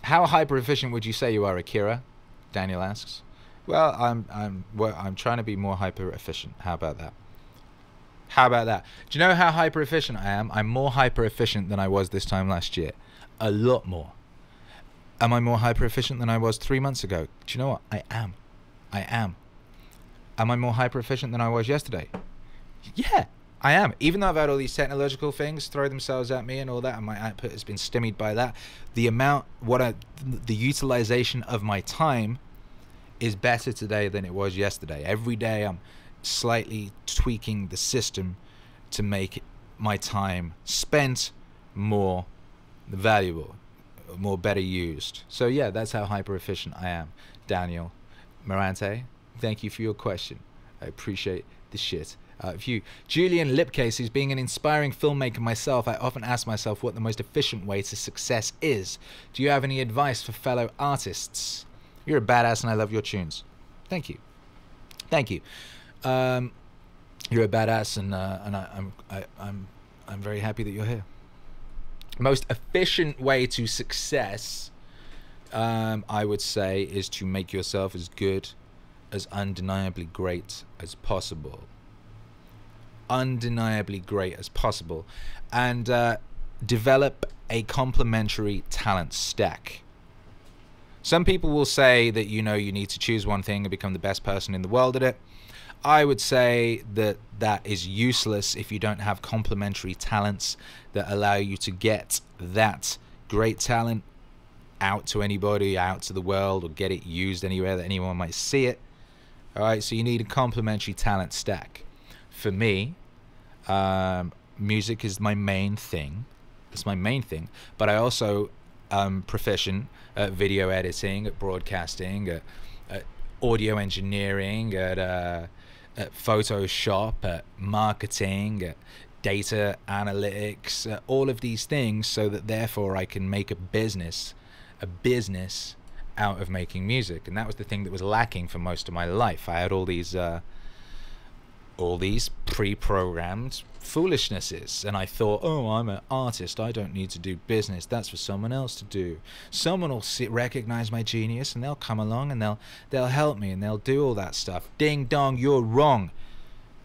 How hyper efficient would you say you are, Akira? Daniel asks. Well, I'm trying to be more hyper efficient. How about that? How about that? Do you know how hyper efficient I am? I'm more hyper efficient than I was this time last year. A lot more. Am I more hyper efficient than I was 3 months ago? Do you know what? I am. I am. Am I more hyper efficient than I was yesterday? Yeah, I am. Even though I've had all these technological things throw themselves at me and all that, and my output has been stymied by that, the utilization of my time is better today than it was yesterday. Every day I'm slightly tweaking the system to make my time spent more valuable, more better used. So yeah, that's how hyper efficient I am. Daniel Morante, thank you for your question. I appreciate the shit out of you. Julian Lipcase, being an inspiring filmmaker myself, I often ask myself what the most efficient way to success is. Do you have any advice for fellow artists? You're a badass and I love your tunes. Thank you. Thank you. You're a badass, and I'm very happy that you're here. Most efficient way to success, I would say, is to make yourself as good, as undeniably great as possible. Undeniably great as possible, and develop a complementary talent stack. Some people will say that you need to choose one thing and become the best person in the world at it. I would say that that is useless if you don't have complementary talents that allow you to get that great talent out to anybody, out to the world, or get it used anywhere that anyone might see it. All right, so you need a complementary talent stack. For me, music is my main thing. It's my main thing, but I also proficient at video editing, at broadcasting, at audio engineering, at Photoshop, at marketing, at data analytics, all of these things, so that therefore I can make a business out of making music. And that was the thing that was lacking for most of my life. I had all these pre-programmed foolishnesses, and I thought, oh, I'm an artist, I don't need to do business, that's for someone else to do. Someone will recognize my genius, and they'll come along and they'll help me, and they'll do all that stuff. Ding dong, you're wrong.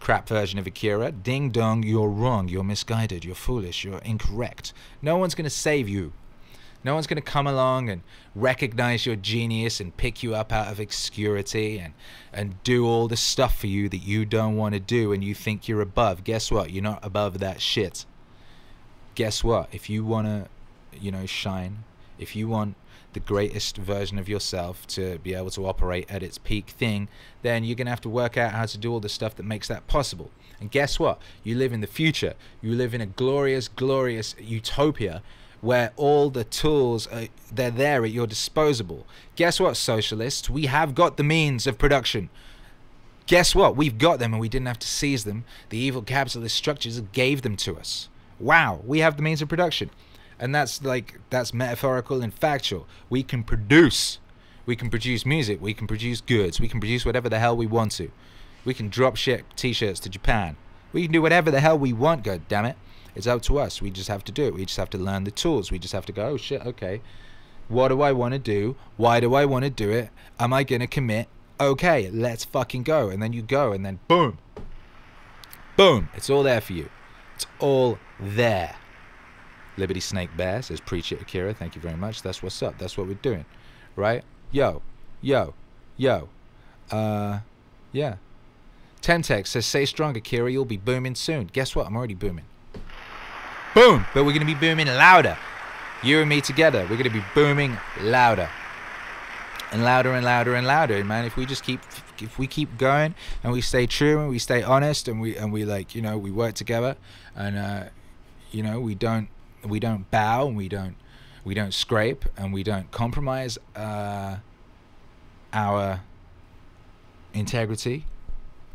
Crap version of Akira. Ding dong, you're wrong, you're misguided, you're foolish, you're incorrect. No one's gonna save you. No one's going to come along and recognize your genius and pick you up out of obscurity and do all the stuff for you that you don't want to do and you think you're above. Guess what? You're not above that shit. Guess what? If you want to, shine, if you want the greatest version of yourself to be able to operate at its peak thing, then you're going to have to work out how to do all the stuff that makes that possible. And guess what? You live in the future. You live in a glorious, glorious utopia where all the tools they're there at your disposal. Guess what, socialists? We have got the means of production. Guess what? We've got them, and we didn't have to seize them. The evil capitalist structures gave them to us. Wow, we have the means of production. And that's metaphorical and factual. We can produce. We can produce music. We can produce goods. We can produce whatever the hell we want to. We can drop ship t-shirts to Japan. We can do whatever the hell we want, god damn it. It's up to us. We just have to do it. We just have to learn the tools. We just have to go, oh shit, okay. What do I want to do? Why do I want to do it? Am I going to commit? Okay, let's fucking go. And then you go, and then boom. Boom. It's all there for you. It's all there. Liberty Snake Bear says, preach it, Akira. Thank you very much. That's what's up. That's what we're doing. Right? Yo. Yeah. Temtex says, stay strong, Akira. You'll be booming soon. Guess what? I'm already booming. Boom! But we're going to be booming louder. You and me together. We're going to be booming louder. And louder and louder and louder, man. If we keep going and we stay true and we stay honest and we we work together and we don't bow and we don't scrape and we don't compromise our integrity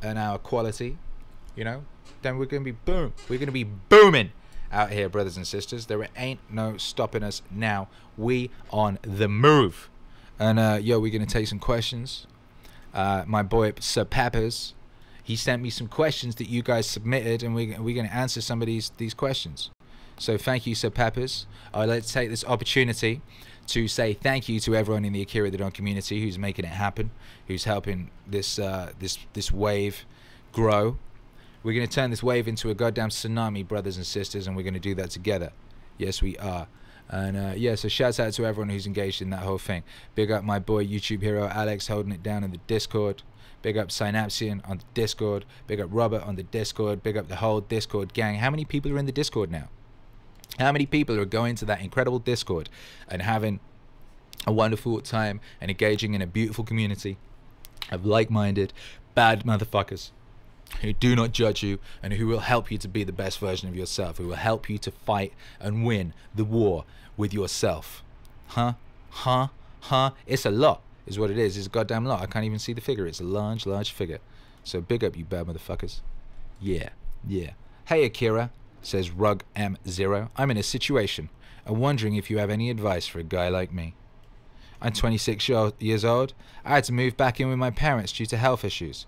and our quality, then we're going to be boom. We're going to be booming out here, brothers and sisters. There ain't no stopping us now. We on the move. And we're gonna take some questions. My boy Sir Peppers, he sent me some questions that you guys submitted, and we're gonna answer some of these questions. So thank you, Sir Peppers. I'd like to take this opportunity to say thank you to everyone in the Akira the Don community who's making it happen, who's helping this wave grow. We're going to turn this wave into a goddamn tsunami, brothers and sisters, and we're going to do that together. Yes, we are. And yeah, so shouts out to everyone who's engaged in that whole thing. Big up my boy YouTube hero Alex holding it down in the Discord. Big up Synapsian on the Discord. Big up Robert on the Discord. Big up the whole Discord gang. How many people are in the Discord now? How many people are going to that incredible Discord and having a wonderful time and engaging in a beautiful community of like-minded, bad motherfuckers who do not judge you and who will help you to be the best version of yourself, who will help you to fight and win the war with yourself? It's a lot, is what it is. It's a goddamn lot. I can't even see the figure. It's a large, large figure. So big up, you bad motherfuckers. Yeah. Hey, Akira, says Rug M0. I'm in a situation. I'm wondering if you have any advice for a guy like me. I'm 26 years old. I had to move back in with my parents due to health issues,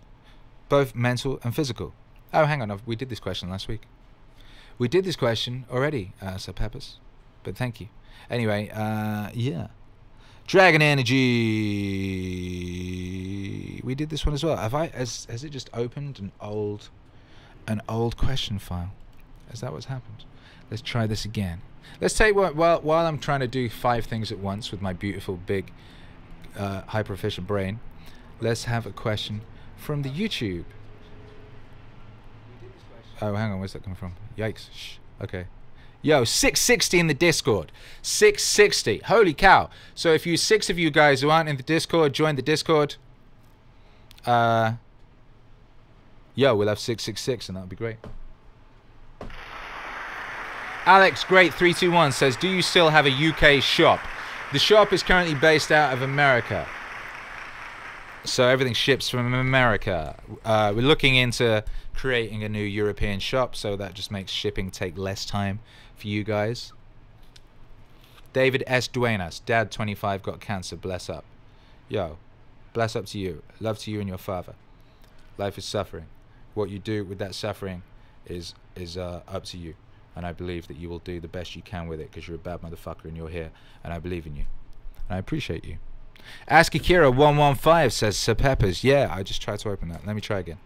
both mental and physical. Oh, hang on, we did this question last week. We did this question already, Sir Peppers, but thank you. Anyway, yeah. Dragon Energy. We did this one as well. Has it just opened an old question file? Is that what's happened? Let's try this again. Let's take while I'm trying to do 5 things at once with my beautiful big hyper efficient brain. Let's have a question from the YouTube. Oh, hang on, where's that coming from? Yikes. Shh. Okay. Yo, 660 in the Discord. 660. Holy cow. So if you 6 of you guys who aren't in the Discord, join the Discord. Yo, we'll have 666 and that'll be great. Alex Great 321 says, do you still have a UK shop? The shop is currently based out of America. So everything ships from America. We're looking into creating a new European shop, so that just makes shipping take less time for you guys. David S. Duenas, Dad 25 got cancer, bless up. Yo, bless up to you. Love to you and your father. Life is suffering. What you do with that suffering is up to you. And I believe that you will do the best you can with it because you're a bad motherfucker and you're here. And I believe in you. And I appreciate you. Ask Akira 115 says, Sir Peppers. Yeah, I just tried to open that. Let me try again.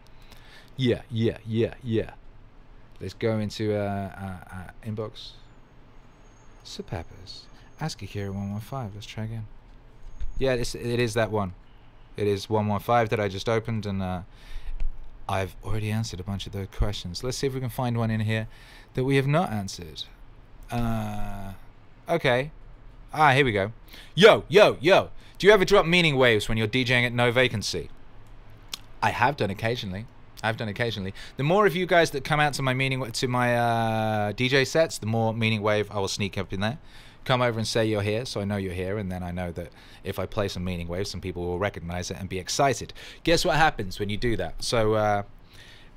Yeah. Let's go into inbox. Sir Peppers. Ask Akira 115. Let's try again. Yeah, it is that one. It is 115 that I just opened, and I've already answered a bunch of those questions. Let's see if we can find one in here that we have not answered. Okay. Here we go. Yo. Do you ever drop meaning waves when you're DJing at no vacancy? I have done occasionally. The more of you guys that come out to my DJ sets, the more meaning wave I will sneak up in there. Come over and say you're here, so I know you're here, and then I know that if I play some meaning waves, some people will recognize it and be excited. Guess what happens when you do that? So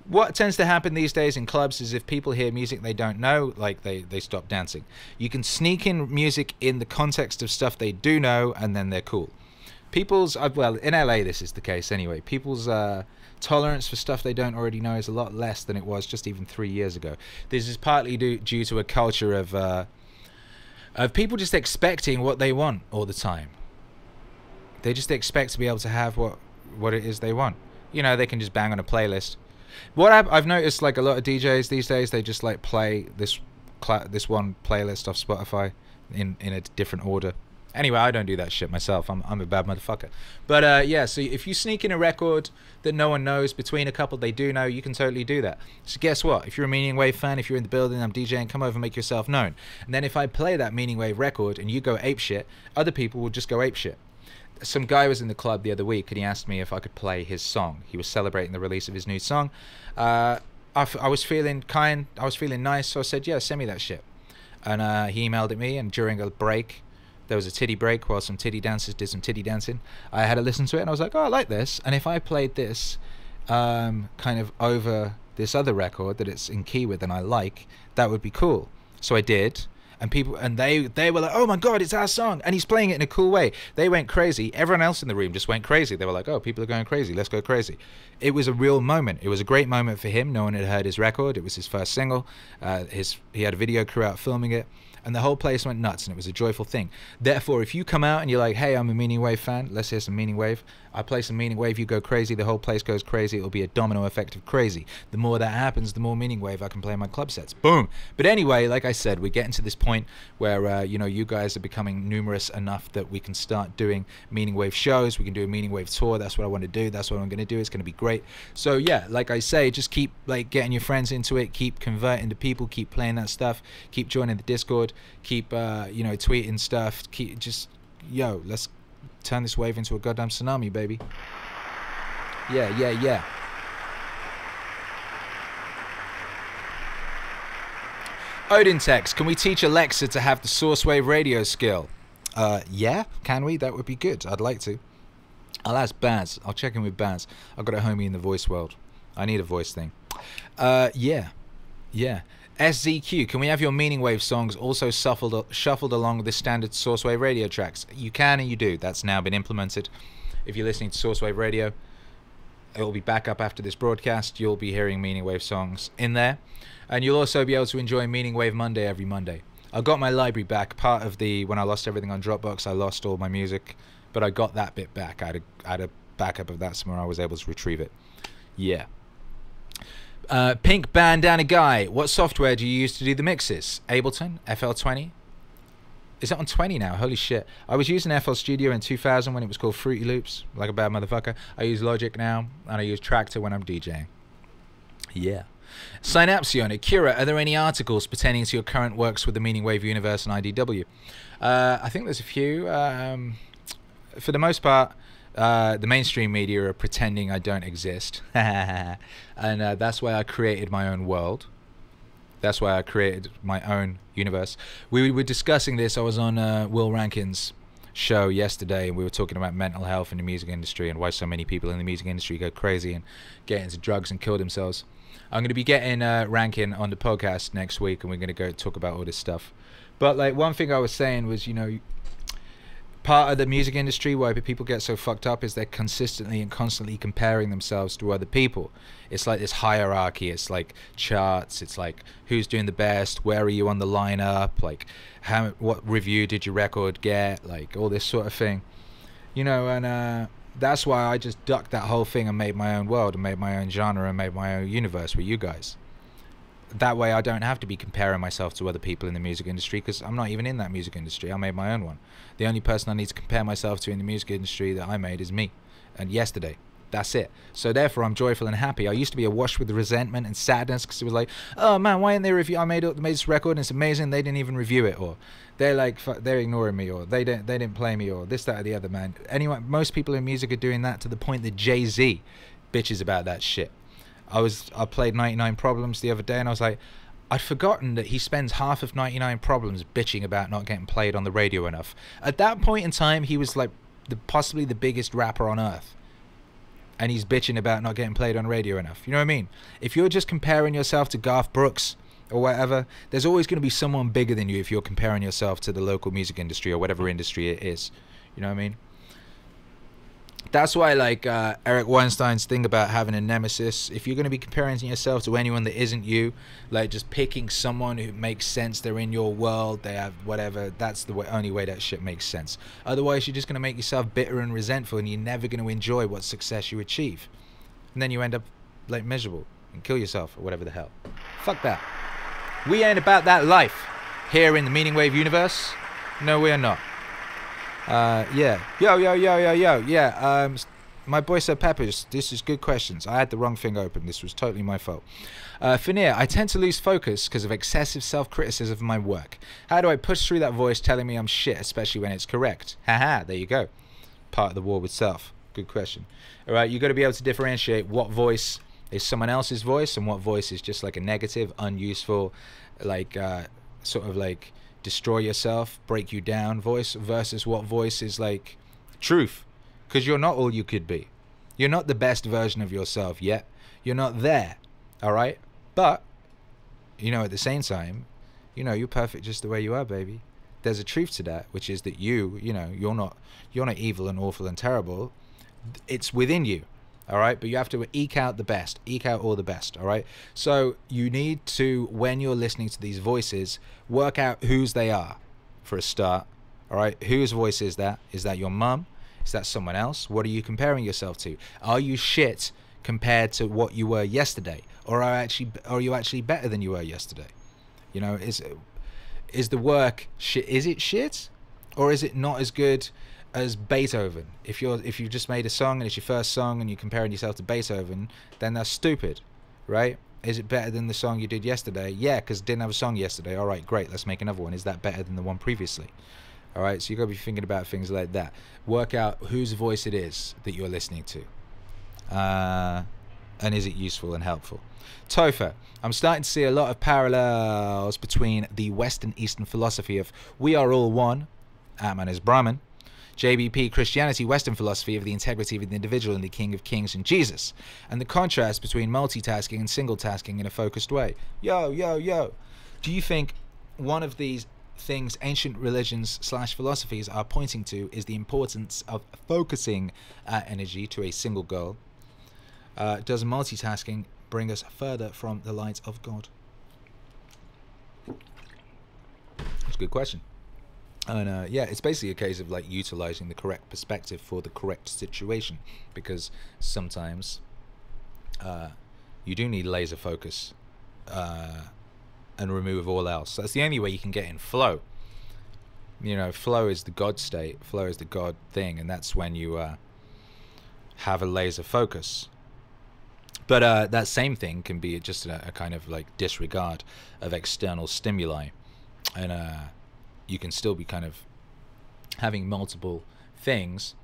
what tends to happen these days in clubs is if people hear music they don't know, like they stop dancing. You can sneak in music in the context of stuff they do know, and then they're cool. People's, well, in LA this is the case anyway, people's tolerance for stuff they don't already know is a lot less than it was just even 3 years ago. This is partly due to a culture of people just expecting what they want all the time. They just expect to be able to have what it is they want. You know, they can just bang on a playlist. What I've noticed, like a lot of DJs these days, they just like play this one playlist off Spotify in a different order. Anyway, I don't do that shit myself. I'm a bad motherfucker. But yeah, so if you sneak in a record that no one knows between a couple they do know, you can totally do that. So guess what? If you're a Meaning Wave fan, if you're in the building, I'm DJing, come over and make yourself known. And then if I play that Meaning Wave record and you go apeshit, other people will just go apeshit. Some guy was in the club the other week and he asked me if I could play his song. He was celebrating the release of his new song. I was feeling nice, so I said, yeah, send me that shit. And he emailed it me, and during a break, there was a titty break while some titty dancers did some titty dancing. I had to listen to it and I was like, oh, I like this. And if I played this kind of over this other record that it's in key with and I like, that would be cool. So I did. And people, and they were like, oh my God, it's our song. And he's playing it in a cool way. They went crazy. Everyone else in the room just went crazy. They were like, oh, people are going crazy. Let's go crazy. It was a real moment. It was a great moment for him. No one had heard his record. It was his first single. He had a video crew out filming it. And the whole place went nuts, and it was a joyful thing. Therefore, if you come out and you're like, hey, I'm a Meaning Wave fan, let's hear some Meaning Wave. I play some Meaning Wave, you go crazy, the whole place goes crazy. It'll be a domino effect of crazy. The more that happens, the more Meaning Wave I can play in my club sets. Boom. But anyway, like I said, we're getting to this point where, you know, you guys are becoming numerous enough that we can start doing Meaning Wave shows. We can do a Meaning Wave tour. That's what I want to do. That's what I'm going to do. It's going to be great. So yeah, like I say, just keep like getting your friends into it. Keep converting to people. Keep playing that stuff. Keep joining the Discord. Keep you know, tweeting stuff. Keep just, yo, let's turn this wave into a goddamn tsunami, baby. Yeah, yeah, yeah. Odin text, can we teach Alexa to have the source wave radio skill? Yeah, can we? That would be good. I'd like to. I'll ask Baz. I'll check in with Baz. I've got a homie in the voice world. I need a voice thing. Yeah. Yeah. SZQ, can we have your Meaning Wave songs also shuffled along with the standard source wave radio tracks? You can and you do. That's now been implemented. If you're listening to source wave radio, it will be back up after this broadcast. You'll be hearing Meaning Wave songs in there. And you'll also be able to enjoy Meaning Wave Monday every Monday. I got my library back. Part of the, when I lost everything on Dropbox, I lost all my music. But I got that bit back. I had a backup of that somewhere. I was able to retrieve it. Yeah. Pink Bandana Guy, what software do you use to do the mixes? Ableton? FL20? Is it on 20 now? Holy shit. I was using FL Studio in 2000 when it was called Fruity Loops, like a bad motherfucker. I use Logic now, and I use Tractor when I'm DJing. Yeah. Synapsion, Akira, are there any articles pertaining to your current works with the Meaning Wave universe and IDW? I think there's a few. For the most part, the mainstream media are pretending I don't exist. And that's why I created my own world. That's why I created my own universe. We were discussing this. I was on Will Rankin's show yesterday, and we were talking about mental health in the music industry and why so many people in the music industry go crazy and get into drugs and kill themselves. I'm going to be getting Rankin on the podcast next week, and we're going to go talk about all this stuff. But like, one thing I was saying was, you know, part of the music industry why people get so fucked up is they're consistently and constantly comparing themselves to other people. It's like this hierarchy. It's like charts. It's like who's doing the best, where are you on the lineup, like what review did your record get, like all this sort of thing, you know. And that's why I just ducked that whole thing and made my own world and made my own genre and made my own universe with you guys. That way I don't have to be comparing myself to other people in the music industry, because I'm not even in that music industry. I made my own one. The only person I need to compare myself to in the music industry that I made is me. And yesterday. That's it. So therefore I'm joyful and happy. I used to be awash with resentment and sadness, because it was like, oh man, why didn't they review? I made this record and it's amazing. They didn't even review it, or they're like, they're ignoring me, or they didn't play me, or this, that, or the other, man. Anyway, most people in music are doing that to the point that Jay-Z bitches about that shit. I played 99 Problems the other day, and I was like, I'd forgotten that he spends half of 99 Problems bitching about not getting played on the radio enough. At that point in time, he was like possibly the biggest rapper on earth, and he's bitching about not getting played on radio enough. You know what I mean? If you're just comparing yourself to Garth Brooks or whatever, there's always going to be someone bigger than you if you're comparing yourself to the local music industry or whatever industry it is. You know what I mean? That's why, like, Eric Weinstein's thing about having a nemesis, if you're going to be comparing yourself to anyone that isn't you, like just picking someone who makes sense, they're in your world, they have whatever, that's the only way that shit makes sense. Otherwise, you're just going to make yourself bitter and resentful, and you're never going to enjoy what success you achieve. And then you end up, like, miserable and kill yourself or whatever the hell. Fuck that. We ain't about that life here in the Meaning Wave universe. No, we are not. Yeah. Yo. Yeah. My boy Sir Peppers, this is good questions. I had the wrong thing open. This was totally my fault. Finir, I tend to lose focus because of excessive self-criticism of my work. How do I push through that voice telling me I'm shit, especially when it's correct? Haha, there you go. Part of the war with self. Good question. All right, you got to be able to differentiate what voice is someone else's voice and what voice is just like a negative, unuseful, like, sort of like, destroy yourself, break you down voice, versus what voice is like truth. Because you're not all you could be. You're not the best version of yourself yet. You're not there. All right? But, you know, at the same time, you know, you're perfect just the way you are, baby. There's a truth to that, which is that you know, you're not evil and awful and terrible. It's within you. all right? But you have to eke out the best, eke out all the best, all right? So you need to, when you're listening to these voices, work out whose they are for a start, all right? Whose voice is that? Is that your mum? Is that someone else? What are you comparing yourself to? Are you shit compared to what you were yesterday? Or are you actually better than you were yesterday? You know, is the work shit? Is it shit? Or is it not as good as Beethoven? If you just made a song and it's your first song and you're comparing yourself to Beethoven, then that's stupid, right? Is it better than the song you did yesterday? Yeah, because didn't have a song yesterday. All right, great, let's make another one. Is that better than the one previously? All right, so you got to be thinking about things like that. Work out whose voice it is that you're listening to, and is it useful and helpful? Topher, I'm starting to see a lot of parallels between the West and Eastern philosophy of we are all one, Atman is Brahman, JBP Christianity, Western philosophy of the integrity of the individual and the King of Kings and Jesus, and the contrast between multitasking and single tasking in a focused way. Yo, yo, yo. Do you think one of these things ancient religions / philosophies are pointing to is the importance of focusing energy to a single goal? Does multitasking bring us further from the light of God? That's a good question. And yeah, it's basically a case of like utilizing the correct perspective for the correct situation, because sometimes you do need laser focus and remove all else. That's the only way you can get in flow. You know, flow is the God state, flow is the God thing, and that's when you have a laser focus. But that same thing can be just a kind of like disregard of external stimuli, and you can still be kind of having multiple things,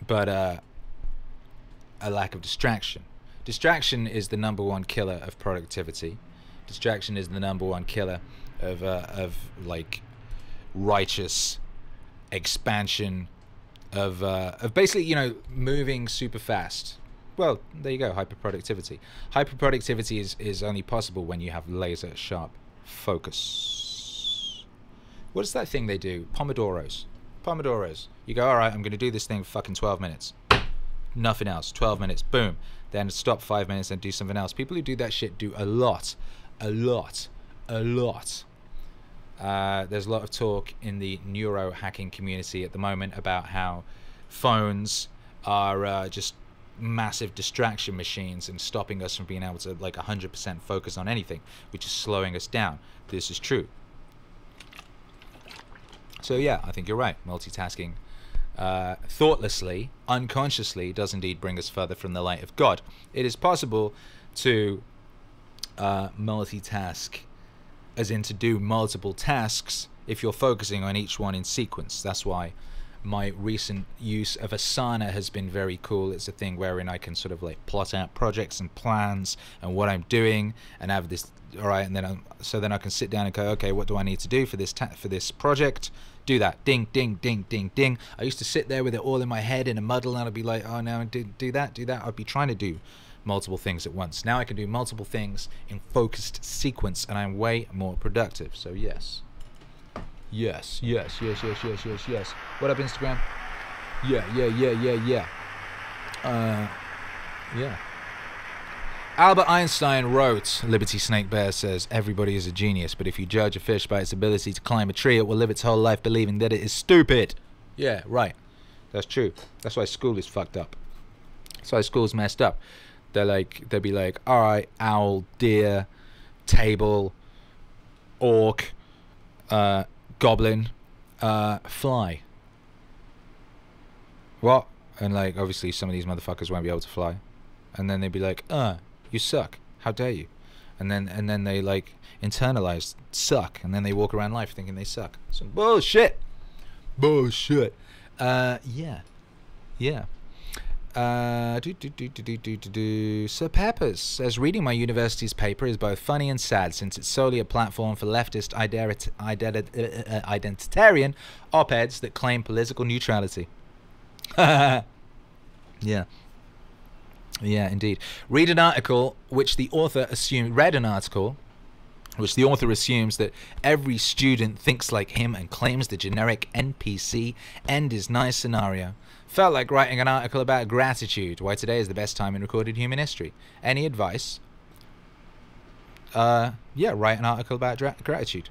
but a lack of distraction. Distraction is the #1 killer of productivity. Distraction is the #1 killer of like righteous expansion of basically, you know, moving super fast. Well, there you go, hyperproductivity. Hyperproductivity is only possible when you have laser sharp focus. What is that thing they do? Pomodoros. Pomodoros. You go, all right, I'm going to do this thing for fucking 12 minutes. Nothing else. 12 minutes. Boom. Then stop 5 minutes and do something else. People who do that shit do a lot. A lot. A lot. There's a lot of talk in the neurohacking community at the moment about how phones are just massive distraction machines and stopping us from being able to like 100% focus on anything, which is slowing us down. This is true. So yeah, I think you're right. Multitasking thoughtlessly, unconsciously, does indeed bring us further from the light of God. It is possible to multitask, as in to do multiple tasks, if you're focusing on each one in sequence. That's why my recent use of Asana has been very cool. It's a thing wherein I can sort of like plot out projects and plans and what I'm doing, and have this, all right, and then so then I can sit down and go, okay, what do I need to do for this project? Do that. Ding, ding, ding, ding, ding. I used to sit there with it all in my head in a muddle, and I'd be like, oh, now do that. I'd be trying to do multiple things at once. Now I can do multiple things in focused sequence, and I'm way more productive. So yes. Yes. What up, Instagram? Yeah. Yeah. Albert Einstein wrote, Liberty Snake Bear says, everybody is a genius, but if you judge a fish by its ability to climb a tree, it will live its whole life believing that it is stupid. Yeah, right. That's true. That's why school is fucked up. That's why school's messed up. They'll be like, all right, owl, deer, table, orc, goblin, fly. What? And like, obviously some of these motherfuckers won't be able to fly. And then they'd be like, you suck. How dare you? And then they like internalize suck, and then they walk around life thinking they suck. Some bullshit. Bullshit. Yeah. Sir Peppers says, reading my university's paper is both funny and sad, since it's solely a platform for leftist identitarian op-eds that claim political neutrality. Yeah. Yeah, indeed. Read an article which the author read an article which the author assumes that every student thinks like him and claims the generic NPC end is nice scenario. Felt like writing an article about gratitude, why today is the best time in recorded human history. Any advice? Yeah, write an article about gratitude.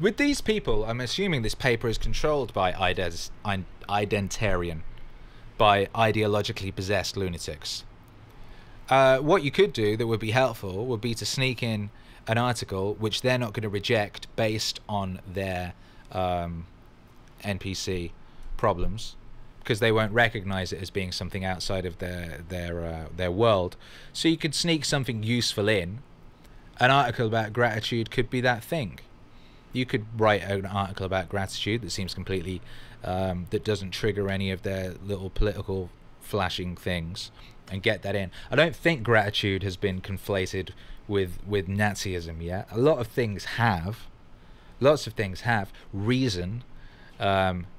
With these people, I'm assuming this paper is controlled by identarian, by ideologically possessed lunatics. What you could do that would be helpful would be to sneak in an article which they're not going to reject based on their NPC problems, because they won't recognize it as being something outside of their world. So you could sneak something useful in. An article about gratitude could be that thing. You could write an article about gratitude that seems completely that doesn't trigger any of their little political flashing things, and get that in. I don't think gratitude has been conflated with Nazism yet. A lot of things have. Lots of things have. Reason,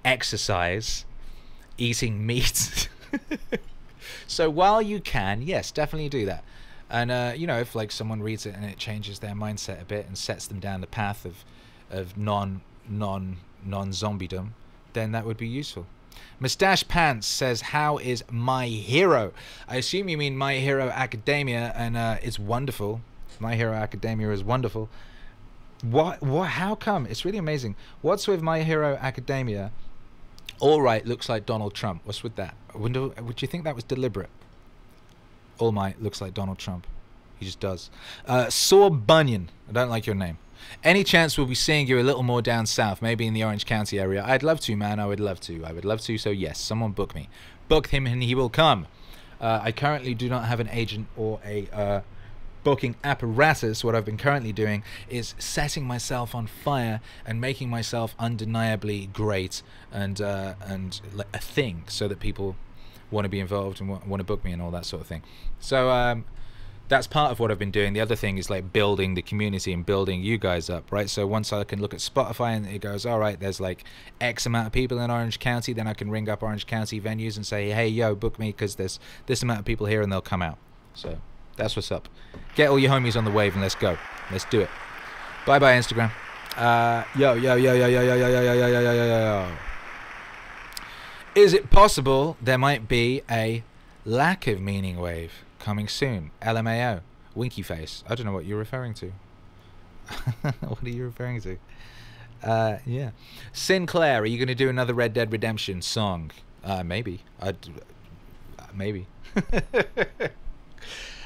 exercise, eating meat. So while you can, yes, definitely do that. And you know, if like someone reads it and it changes their mindset a bit and sets them down the path of non-zombiedom, then that would be useful. Mustache Pants says, how is My Hero? I assume you mean My Hero Academia, and it's wonderful. My Hero Academia is wonderful. What? How come? It's really amazing. What's with My Hero Academia? All Right looks like Donald Trump. What's with that? Would you think that was deliberate? All Might looks like Donald Trump. He just does. Sore Bunyan. I don't like your name. Any chance we'll be seeing you a little more down south, maybe in the Orange County area? I'd love to, man. I would love to. I would love to. So yes, someone book me. Book him and he will come. I currently do not have an agent or a booking apparatus. What I've been currently doing is setting myself on fire and making myself undeniably great and like a thing, so that people want to be involved and want to book me and all that sort of thing. So that's part of what I've been doing. The other thing is like building the community and building you guys up, right? So once I can look at Spotify and it goes, all right, there's like X amount of people in Orange County, then I can ring up Orange County venues and say, hey, yo, book me because there's this amount of people here, and they'll come out. So that's what's up. Get all your homies on the wave and let's go. Let's do it. Bye-bye, Instagram. Yo. Is it possible there might be a lack of meaning wave coming soon? LMAO. Winky face. I don't know what you're referring to. What are you referring to? Yeah. Sinclair, are you going to do another Red Dead Redemption song? Maybe. Maybe.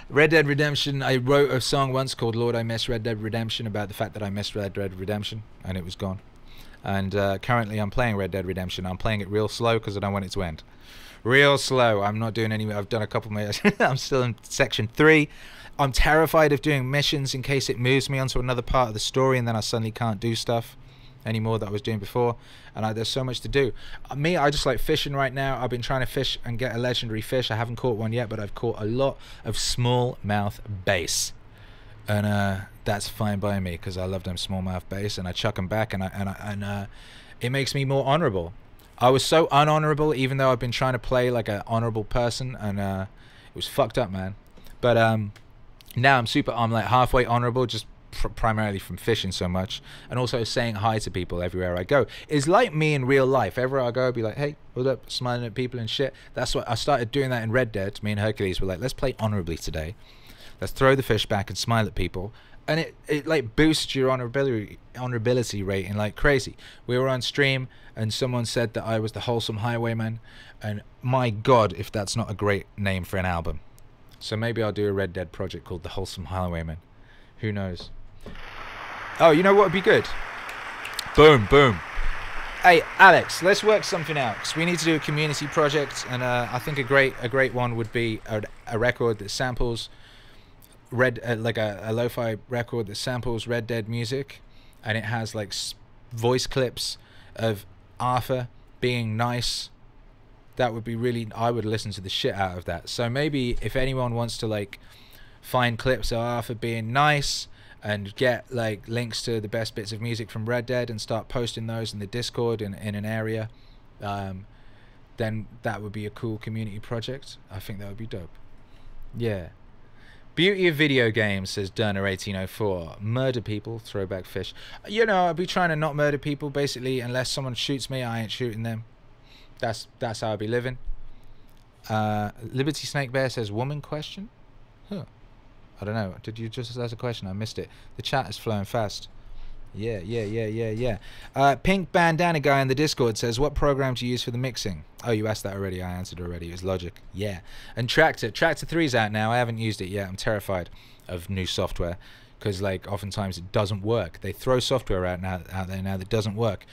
Red Dead Redemption, I wrote a song once called Lord, I Miss Red Dead Redemption, about the fact that I missed Red Dead Redemption, and it was gone. And currently I'm playing Red Dead Redemption. I'm playing it real slow because I don't want it to end. Real slow. I'm not doing any. I've done a couple of I'm still in section 3. I'm terrified of doing missions in case it moves me onto another part of the story and then I suddenly can't do stuff anymore that I was doing before. And there's so much to do. I just like fishing right now. I've been trying to fish and get a legendary fish. I haven't caught one yet, but I've caught a lot of smallmouth bass. And that's fine by me because I love them smallmouth bass, and I chuck them back, and it makes me more honorable. I was so unhonorable, even though I've been trying to play like an honorable person, and it was fucked up, man. But now I'm like halfway honorable, just primarily from fishing so much, and also saying hi to people everywhere I go. It's like me in real life. Everywhere I go, I'll be like, hey, what's up, smiling at people and shit. That's what I started doing that in Red Dead. Me and Hercules were like, let's play honorably today. Let's throw the fish back and smile at people. And it like boosts your honorability rating like crazy. We were on stream and someone said that I was the wholesome highwayman, and my god, if that's not a great name for an album. So maybe I'll do a Red Dead project called the Wholesome Highwayman. Who knows? Oh, you know what would be good? Boom, boom. Hey, Alex, let's work something out, because we need to do a community project, and I think a great one would be a record that samples like a lo-fi record that samples Red Dead music, and it has like voice clips of Arthur being nice. That would be really, I would listen to the shit out of that. So maybe if anyone wants to like find clips of Arthur being nice and get like links to the best bits of music from Red Dead and start posting those in the Discord in an area, then that would be a cool community project. I think that would be dope. Yeah. Beauty of video games, says Durner1804. Murder people, throwback fish. You know, I'll be trying to not murder people, basically. Unless someone shoots me, I ain't shooting them. That's how I'll be living. Liberty Snake Bear says, woman question? Huh. I don't know. Did you just ask a question? I missed it. The chat is flowing fast. Yeah. Pink Bandana Guy in the Discord says, what program to use for the mixing? Oh, you asked that already. I answered already. It was Logic. Yeah. And Tractor 3's out now. I haven't used it yet. I'm terrified of new software because, like, oftentimes it doesn't work. They throw software out there now that doesn't work.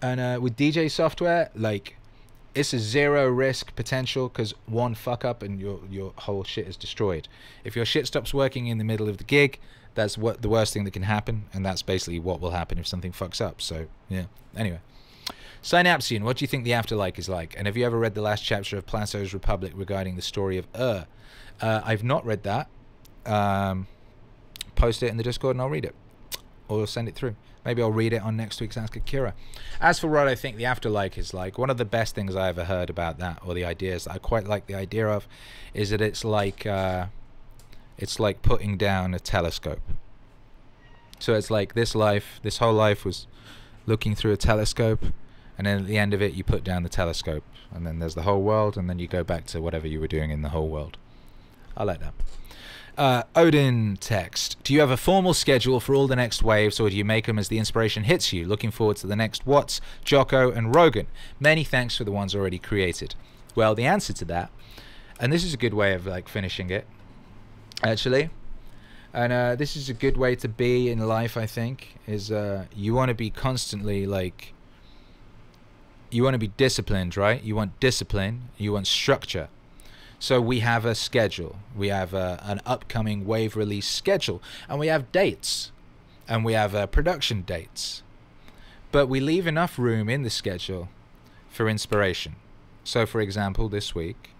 And with DJ software, like, it's a zero risk potential because one fuck up and your whole shit is destroyed. If your shit stops working in the middle of the gig, that's what the worst thing that can happen, and that's basically what will happen if something fucks up. So yeah. Anyway, Synapsian, what do you think the afterlife is like? And have you ever read the last chapter of Plato's Republic regarding the story of I've not read that. Post it in the Discord and I'll read it, or send it through. Maybe I'll read it on next week's Ask Akira. As for what I think the afterlife is like, one of the best things I ever heard about that, or the ideas that I quite like the idea of, is that it's like putting down a telescope. So it's like this whole life was looking through a telescope, and then at the end of it you put down the telescope, and then there's the whole world, and then you go back to whatever you were doing in the whole world. I like that. Odin text, do you have a formal schedule for all the next waves, or do you make them as the inspiration hits you? Looking forward to the next Watts, Jocko and Rogan. Many thanks for the ones already created. Well, the answer to that, and this is a good way of like finishing it actually, and this is a good way to be in life, I think, is you want to be constantly like, you want to be disciplined, right? You want discipline, you want structure. So we have a schedule, we have an upcoming wave release schedule, and we have dates, and we have production dates, but we leave enough room in the schedule for inspiration. So for example, this week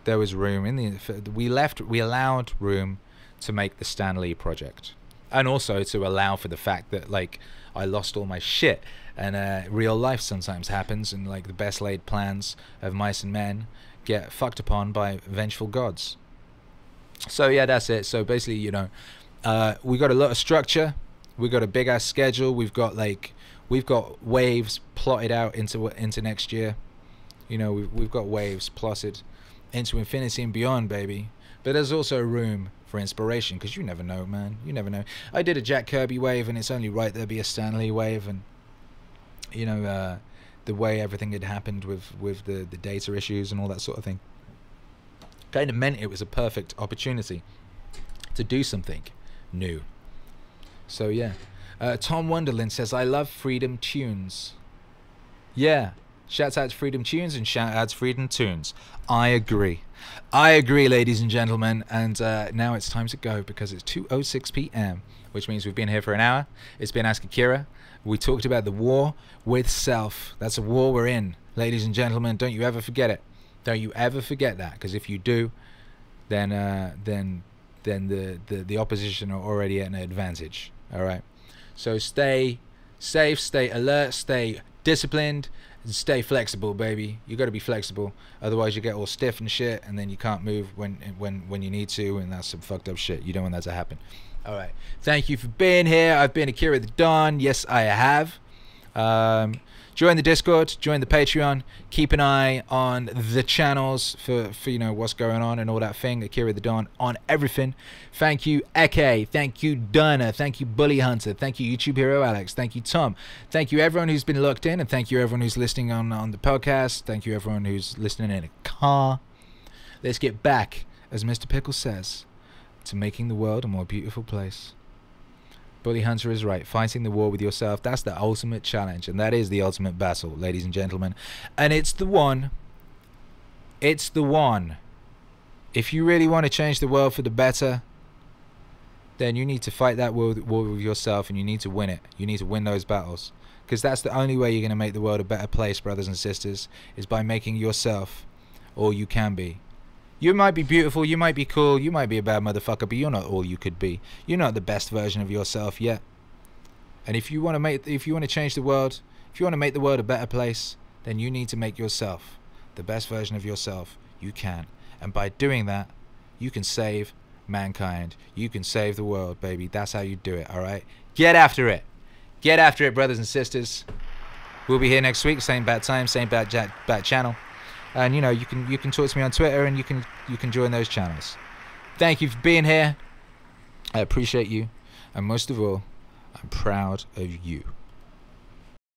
there was room in the, we allowed room to make the Stan Lee project, and also to allow for the fact that, like, I lost all my shit, and real life sometimes happens, and like the best laid plans of mice and men get fucked upon by vengeful gods. So yeah, that's it. So basically, you know, we got a lot of structure, we got a big ass schedule, we've got waves plotted out into next year. You know, we've got waves plotted into infinity and beyond, baby. But there's also room for inspiration, because you never know, man. You never know. I did a Jack Kirby wave, and it's only right there'd be a Stan Lee wave, and you know, the way everything had happened with the data issues and all that sort of thing kind of meant it was a perfect opportunity to do something new. So yeah. Tom Wonderland says, I love Freedom Tunes. Yeah, shouts out to Freedom Tunes and shout out to Freedom Tunes. I agree, ladies and gentlemen, and now it's time to go, because it's 2:06 p.m, which means we've been here for an hour. It's been Ask Akira. We talked about the war with self. That's a war we're in, ladies and gentlemen. Don't you ever forget it. Don't you ever forget that, because if you do, then the opposition are already at an advantage. All right. So stay safe, stay alert, stay disciplined, and stay flexible, baby. You got to be flexible, otherwise you get all stiff and shit, and then you can't move when you need to, and that's some fucked up shit. You don't want that to happen. All right. Thank you for being here. I've been Akira the Don. Yes, I have. Join the Discord, join the Patreon, keep an eye on the channels for you know what's going on and all that thing. Akira the Don on everything. Thank you Eke, thank you Donna, thank you Bully Hunter, thank you YouTube Hero Alex, thank you Tom, thank you everyone who's been locked in, and thank you everyone who's listening on the podcast. Thank you everyone who's listening in a car. Let's get back, as Mr. Pickle says, to making the world a more beautiful place. Bully Hunter is right. Fighting the war with yourself, that's the ultimate challenge, and that is the ultimate battle, ladies and gentlemen. And it's the one. It's the one. If you really want to change the world for the better, then you need to fight that war with yourself, and you need to win it. You need to win those battles, because that's the only way you're going to make the world a better place, brothers and sisters, is by making yourself all you can be. You might be beautiful, you might be cool, you might be a bad motherfucker, but you're not all you could be. You're not the best version of yourself yet. And if you want to change the world, if you want to make the world a better place, then you need to make yourself the best version of yourself you can. And by doing that, you can save mankind. You can save the world, baby. That's how you do it, all right? Get after it. Get after it, brothers and sisters. We'll be here next week, same bad time, same bad channel. And you know, you can talk to me on Twitter, and you can join those channels. Thank you for being here. I appreciate you, and most of all, I'm proud of you.